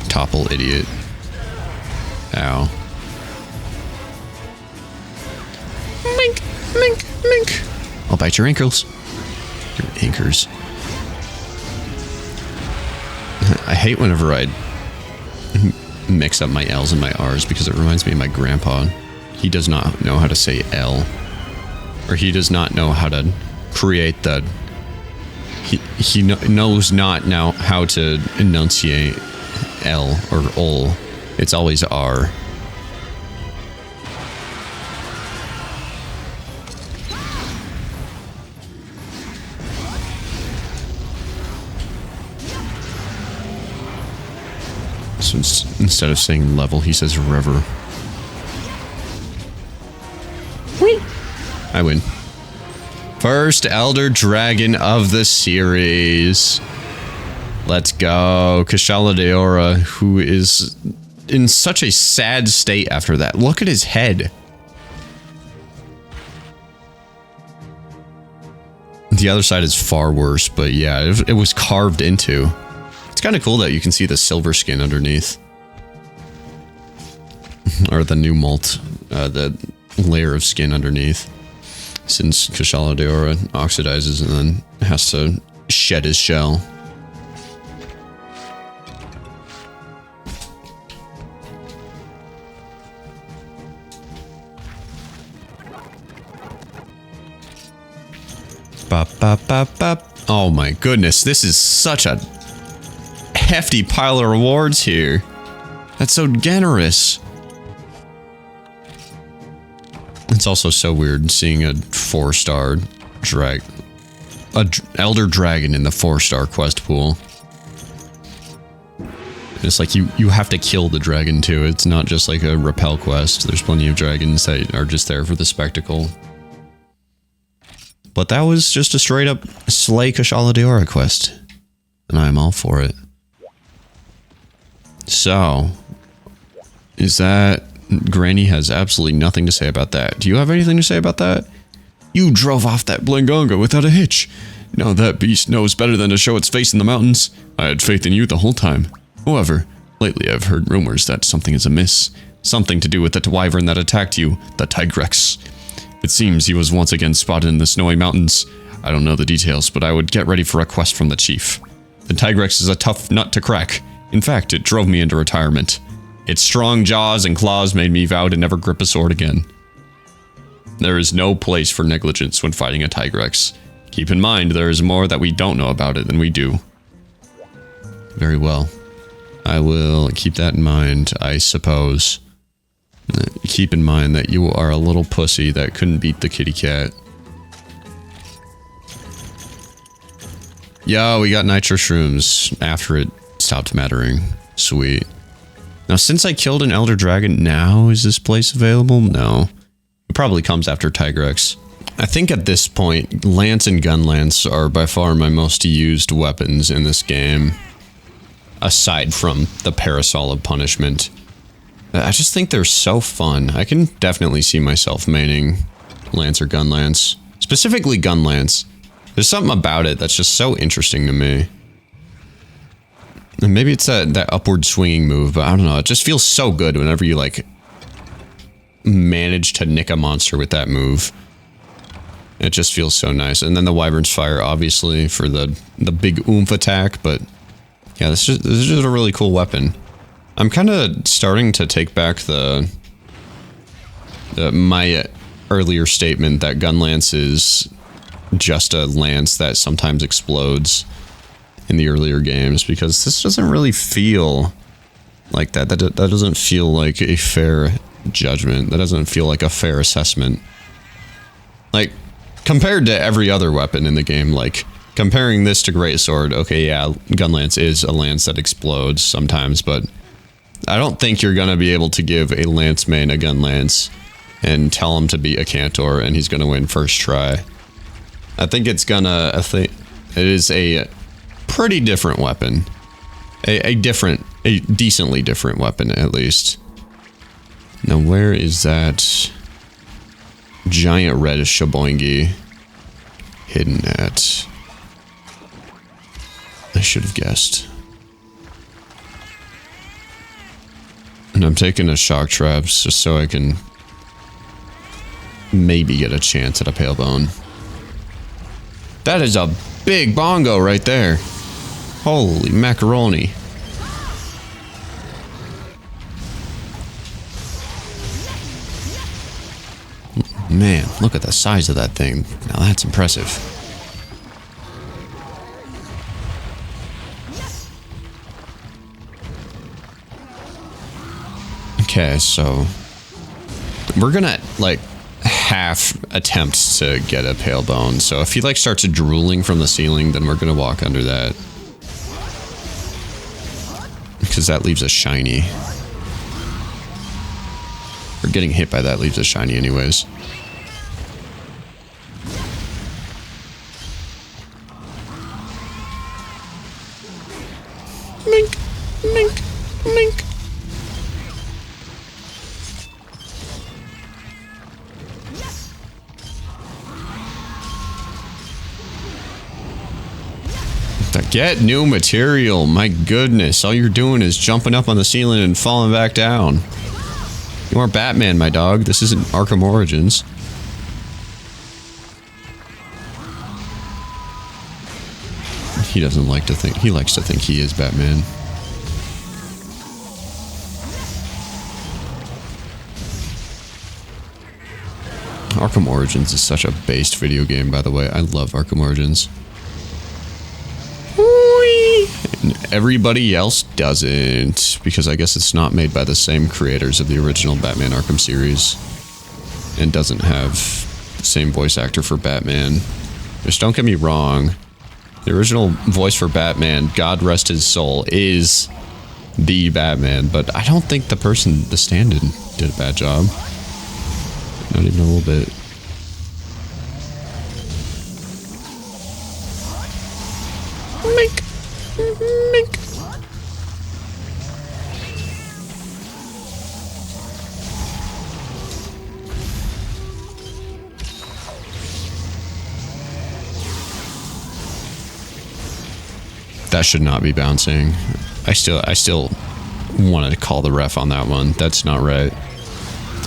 Topple, idiot. Ow. Mink, mink, mink. I'll bite your ankles. Your anchors. I hate whenever I mix up my L's and my R's because it reminds me of my grandpa. He does not know how to say L. Or he does not know how to create the... He knows not now how to enunciate L or ol. It's always R. So instead of saying level, he says river. Whee! I win. First Elder Dragon of the series. Let's go. Kushala Daora, who is in such a sad state after that. Look at his head. The other side is far worse, but yeah, it was carved into. It's kind of cool that you can see the silver skin underneath. Or the new malt, the layer of skin underneath. Since Kushala Daora oxidizes and then has to shed his shell. Oh my goodness, this is such a hefty pile of rewards here. That's so generous. It's also so weird seeing a 4-star elder dragon in the 4-star quest pool. It's like you have to kill the dragon too. It's not just like a repel quest. There's plenty of dragons that are just there for the spectacle. But that was just a straight up slay Kushala Daora quest. And I'm all for it. So, is that... Granny has absolutely nothing to say about that. Do you have anything to say about that? You drove off that Blangonga without a hitch. Now that beast knows better than to show its face in the mountains. I had faith in you the whole time. However, lately I've heard rumors that something is amiss. Something to do with the wyvern that attacked you, the Tigrex. It seems he was once again spotted in the snowy mountains. I don't know the details, but I would get ready for a quest from the chief. The Tigrex is a tough nut to crack. In fact, it drove me into retirement. Its strong jaws and claws made me vow to never grip a sword again. There is no place for negligence when fighting a Tigrex. Keep in mind, there is more that we don't know about it than we do. Very well. I will keep that in mind, I suppose. Keep in mind that you are a little pussy that couldn't beat the kitty cat. Yo, we got nitro shrooms after it stopped mattering. Sweet. Now, since I killed an Elder Dragon, now is this place available? No. It probably comes after Tigrex. I think at this point, Lance and Gun Lance are by far my most used weapons in this game. Aside from the Parasol of Punishment. I just think they're so fun. I can definitely see myself maining Lance or Gun Lance. Specifically Gun Lance. There's something about it that's just so interesting to me. And maybe it's that upward swinging move, but I don't know. It just feels so good whenever you, like, manage to nick a monster with that move. It just feels so nice. And then the Wyvern's Fire, obviously, for the big oomph attack, but yeah, this is just a really cool weapon. I'm kind of starting to take back my earlier statement that Gun Lance is just a lance that sometimes explodes in the earlier games, because this doesn't really feel like that. That doesn't feel like a fair judgment. That doesn't feel like a fair assessment. Like, compared to every other weapon in the game, like, comparing this to Greatsword, okay, yeah, Gun Lance is a lance that explodes sometimes, but I don't think you're gonna be able to give a lance main a Gun Lance and tell him to be a Cantor and he's gonna win first try. I think it's gonna, it is a pretty different weapon. A decently different weapon, at least. Now, where is that giant red Shoboingi hidden at? I should have guessed. And I'm taking a shock traps just so I can maybe get a chance at a pale bone. That is a big bongo right there. Holy macaroni. Man, look at the size of that thing. Now that's impressive. Okay, so we're gonna, like, half attempt to get a pale bone. So if he, like, starts drooling from the ceiling, then we're gonna walk under that. Because that leaves a shiny. Or getting hit by that leaves a shiny anyways. Mink, mink, mink. Get new material. My goodness. All you're doing is jumping up on the ceiling and falling back down. You aren't Batman, my dog. This isn't Arkham Origins. He doesn't like to think. He likes to think he is Batman. Arkham Origins is such a based video game, by the way. I love Arkham Origins. And everybody else doesn't, because I guess it's not made by the same creators of the original Batman Arkham series. And doesn't have the same voice actor for Batman. Just don't get me wrong. The original voice for Batman, God rest his soul, is the Batman, but I don't think the stand-in did a bad job. Not even a little bit. Mink. Mink. That should not be bouncing. I still wanted to call the ref on that one. That's not right.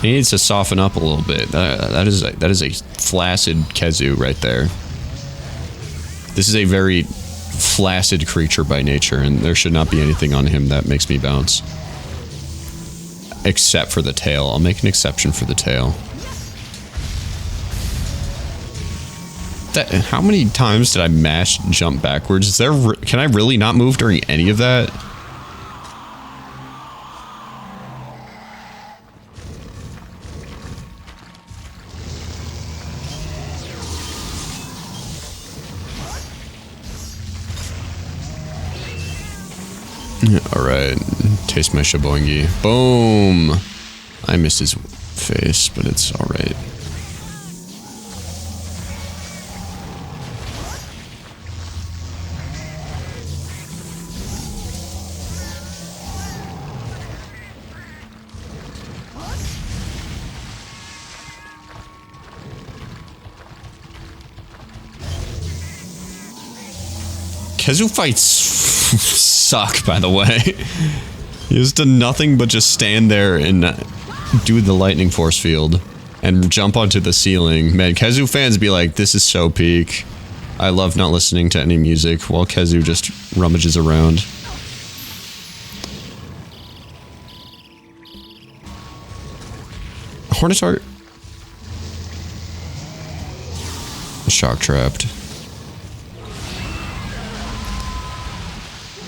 He needs to soften up a little bit. That is a flaccid Kezu right there. This is a very flaccid creature by nature, and there should not be anything on him that makes me bounce. Except for the tail. I'll make an exception for the tail. How many times did I mash jump backwards? Is there? Can I really not move during any of that? Alright, taste my shaboingi. Boom! I missed his face, but it's alright. Kezu fights suck, by the way. He has done nothing but just stand there and do the lightning force field and jump onto the ceiling. Man, Kezu fans be like, this is so peak. I love not listening to any music while Kezu just rummages around. Hornetar. Shock trapped.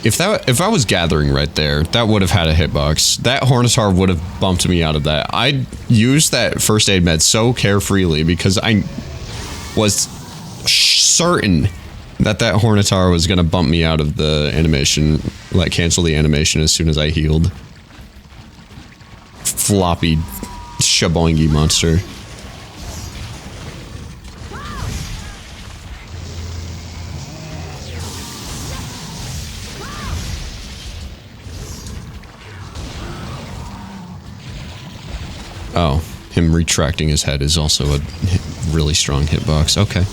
If I was gathering right there, that would have had a hitbox. That Hornetar would have bumped me out of that. I used that first aid med so carefreely because I was certain that Hornetar was going to bump me out of the animation, like cancel the animation as soon as I healed. Floppy shaboingi monster. Oh, him retracting his head is also a really strong hitbox. Okay.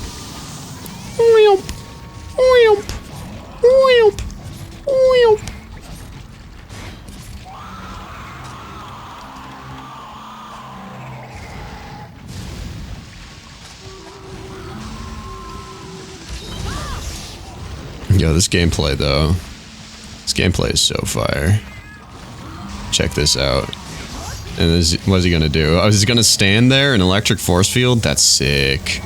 Yo, this gameplay though. This gameplay is so fire. Check this out. And what is he gonna do? Oh, is he gonna stand there in electric force field? That's sick.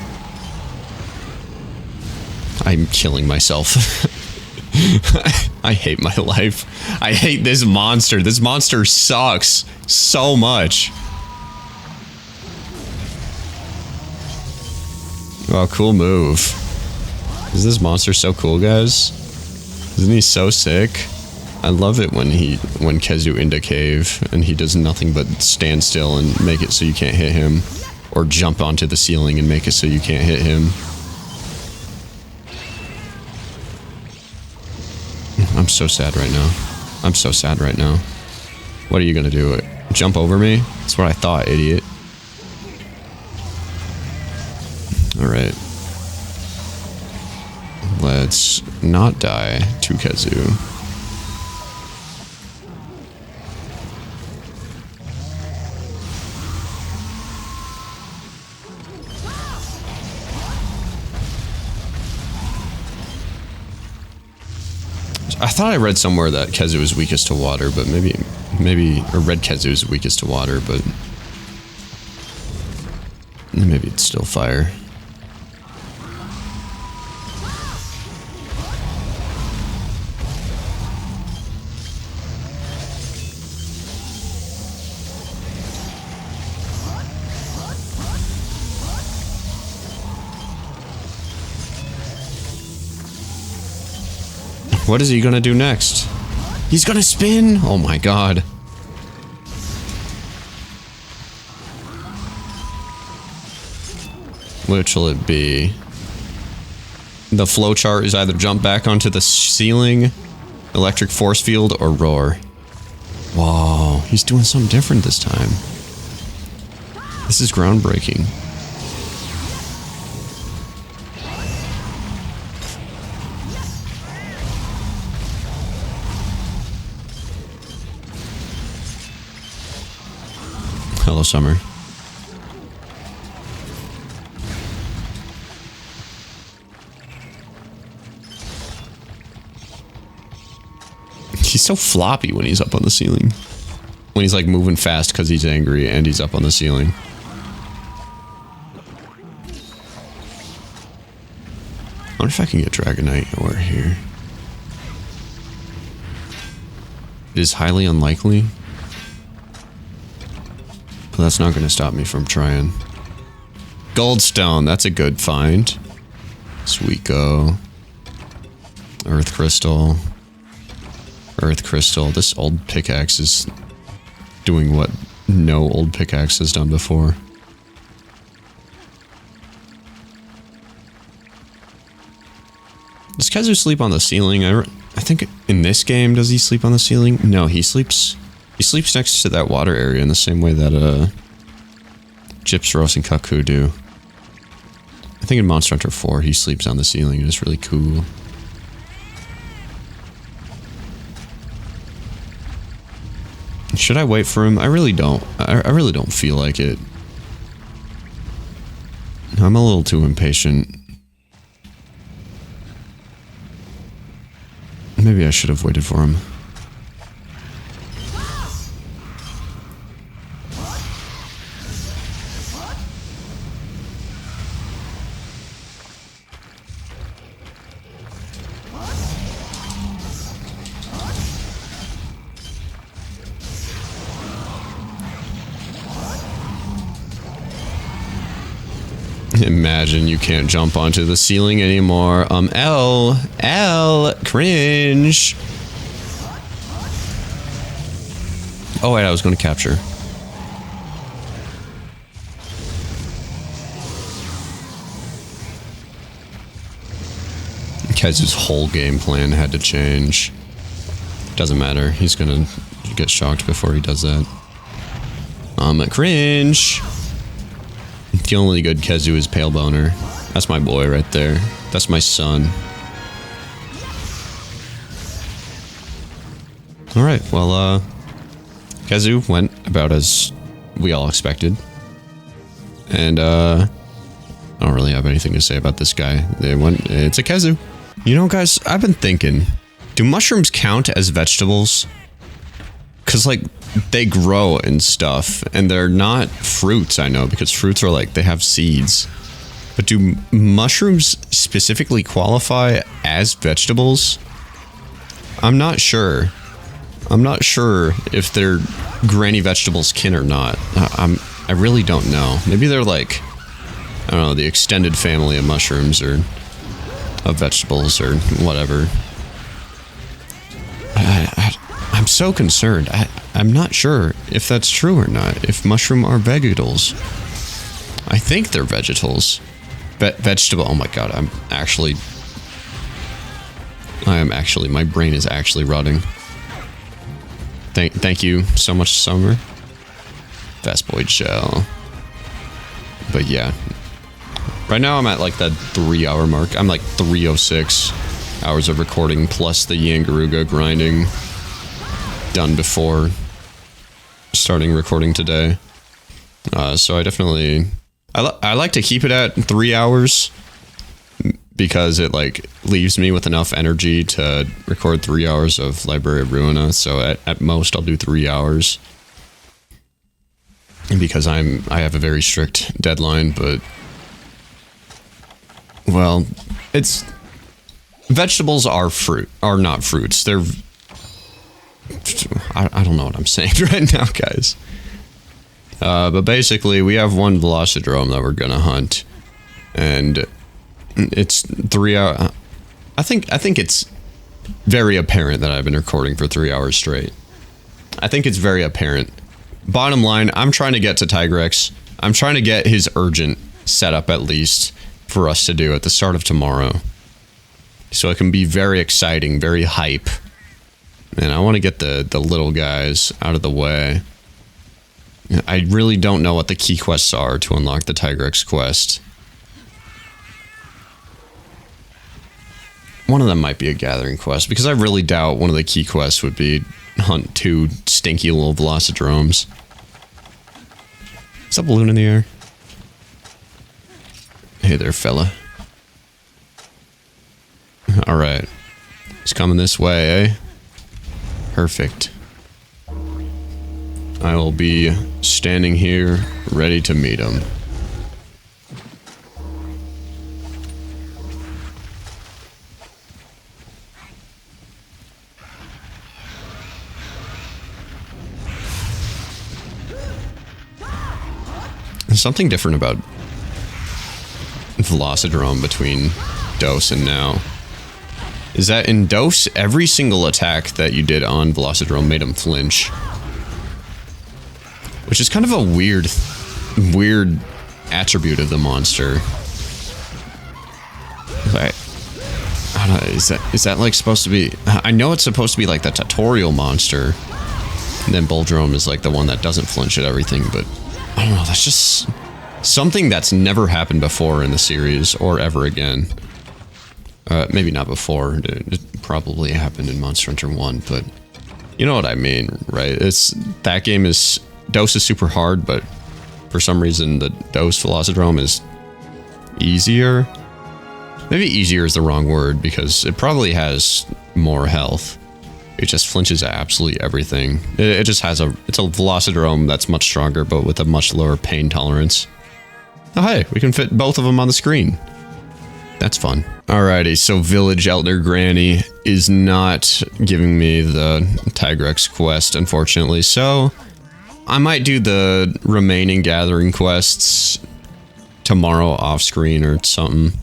I'm killing myself. I hate my life. I hate this monster. This monster sucks so much. Oh, cool move. Is this monster so cool, guys? Isn't he so sick? I love it when Kezu into cave and he does nothing but stand still and make it so you can't hit him, or jump onto the ceiling and make it so you can't hit him. I'm so sad right now. I'm so sad right now. What are you gonna do? Jump over me? That's what I thought, idiot. Alright. Let's not die to Kezu. I thought I read somewhere that Kezu is weakest to water, but maybe, or red Kezu is weakest to water, but Maybe it's still fire. What is he gonna do next? He's gonna spin? Oh my god. Which will it be? The flowchart is either jump back onto the ceiling, electric force field, or roar. Whoa, he's doing something different this time. This is groundbreaking. Hello, Summer. He's so floppy when he's up on the ceiling. When he's like moving fast because he's angry and he's up on the ceiling. I wonder if I can get Dragonite over here. It is highly unlikely. But that's not going to stop me from trying. Goldstone, that's a good find. Suiko. Earth Crystal. Earth Crystal. This old pickaxe is doing what no old pickaxe has done before. Does Kazu sleep on the ceiling? I think in this game, does he sleep on the ceiling? No, he sleeps next to that water area in the same way that Gypsros and Kaku do. I think in Monster Hunter 4 he sleeps on the ceiling. It's really cool. Should I wait for him? I really don't. I really don't feel like it. I'm a little too impatient. Maybe I should have waited for him. Imagine you can't jump onto the ceiling anymore. L, cringe. Oh wait, I was going to capture. Kazu's whole game plan had to change. Doesn't matter. He's going to get shocked before he does that. Cringe. The only good Kazu is Pale Boner. That's my boy right there. That's my son. Alright, well, Kazu went about as we all expected. And, I don't really have anything to say about this guy. It's a Kazu. You know, guys, I've been thinking, do mushrooms count as vegetables? Because, like, they grow and stuff, and they're not fruits, I know, because fruits are like, they have seeds. But do mushrooms specifically qualify as vegetables? I'm not sure. I'm not sure if they're granny vegetables kin or not. I really don't know. Maybe they're like, I don't know, the extended family of mushrooms or of vegetables or whatever. I'm so concerned. I'm not sure if that's true or not. If mushroom are vegetables. I think they're vegetables. Vegetable. Oh my god, my brain is actually rotting. Thank you so much, Summer. Fast Boy Gel. But yeah. Right now I'm at like that 3-hour mark. I'm like 306 hours of recording plus the Yangaruga grinding done before starting recording today. So I definitely... I like to keep it at 3 hours because it like leaves me with enough energy to record 3 hours of Library of Ruina. So at most I'll do 3 hours. because I have a very strict deadline, but well, it's vegetables are not fruits. They're I don't know what I'm saying right now, guys. But basically, we have one Velocidrome that we're gonna hunt, and it's 3 hours. I think it's very apparent that I've been recording for 3 hours straight. I think it's very apparent. Bottom line, I'm trying to get to Tigrex. I'm trying to get his urgent set up at least for us to do at the start of tomorrow. So it can be very exciting, very hype. And I want to get the little guys out of the way. I really don't know what the key quests are to unlock the Tigrex quest. One of them might be a gathering quest, because I really doubt one of the key quests would be hunt 2 stinky little Velocidromes. Is that balloon in the air? Hey there, fella. Alright. He's coming this way, eh? Perfect. I will be standing here, ready to meet him. There's something different about Velocidrome between Dose and now. Is that in Dose, every single attack that you did on Velocidrome made him flinch. Which is kind of a weird attribute of the monster. I don't know, is that like supposed to be... I know it's supposed to be like the tutorial monster. And then Boldrome is like the one that doesn't flinch at everything, but... I don't know, that's just something that's never happened before in the series, or ever again. Maybe not before, it probably happened in Monster Hunter 1, but you know what I mean, right? That game is, Dose is super hard, but for some reason the Dose Velocidrome is easier. Maybe easier is the wrong word, because it probably has more health. It just flinches at absolutely everything. It just has it's a Velocidrome that's much stronger, but with a much lower pain tolerance. Oh hey, we can fit both of them on the screen. That's fun. Alrighty, so Village Elder Granny is not giving me the Tigrex quest, unfortunately, so I might do the remaining gathering quests tomorrow off screen or something.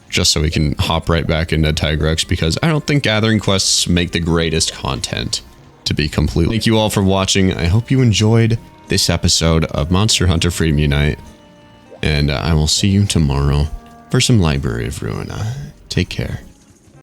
Just so we can hop right back into Tigrex, because I don't think gathering quests make the greatest content, to be completely. Thank you all for watching. I hope you enjoyed this episode of Monster Hunter Freedom Unite, and I will see you tomorrow for some Library of Ruina. Take care.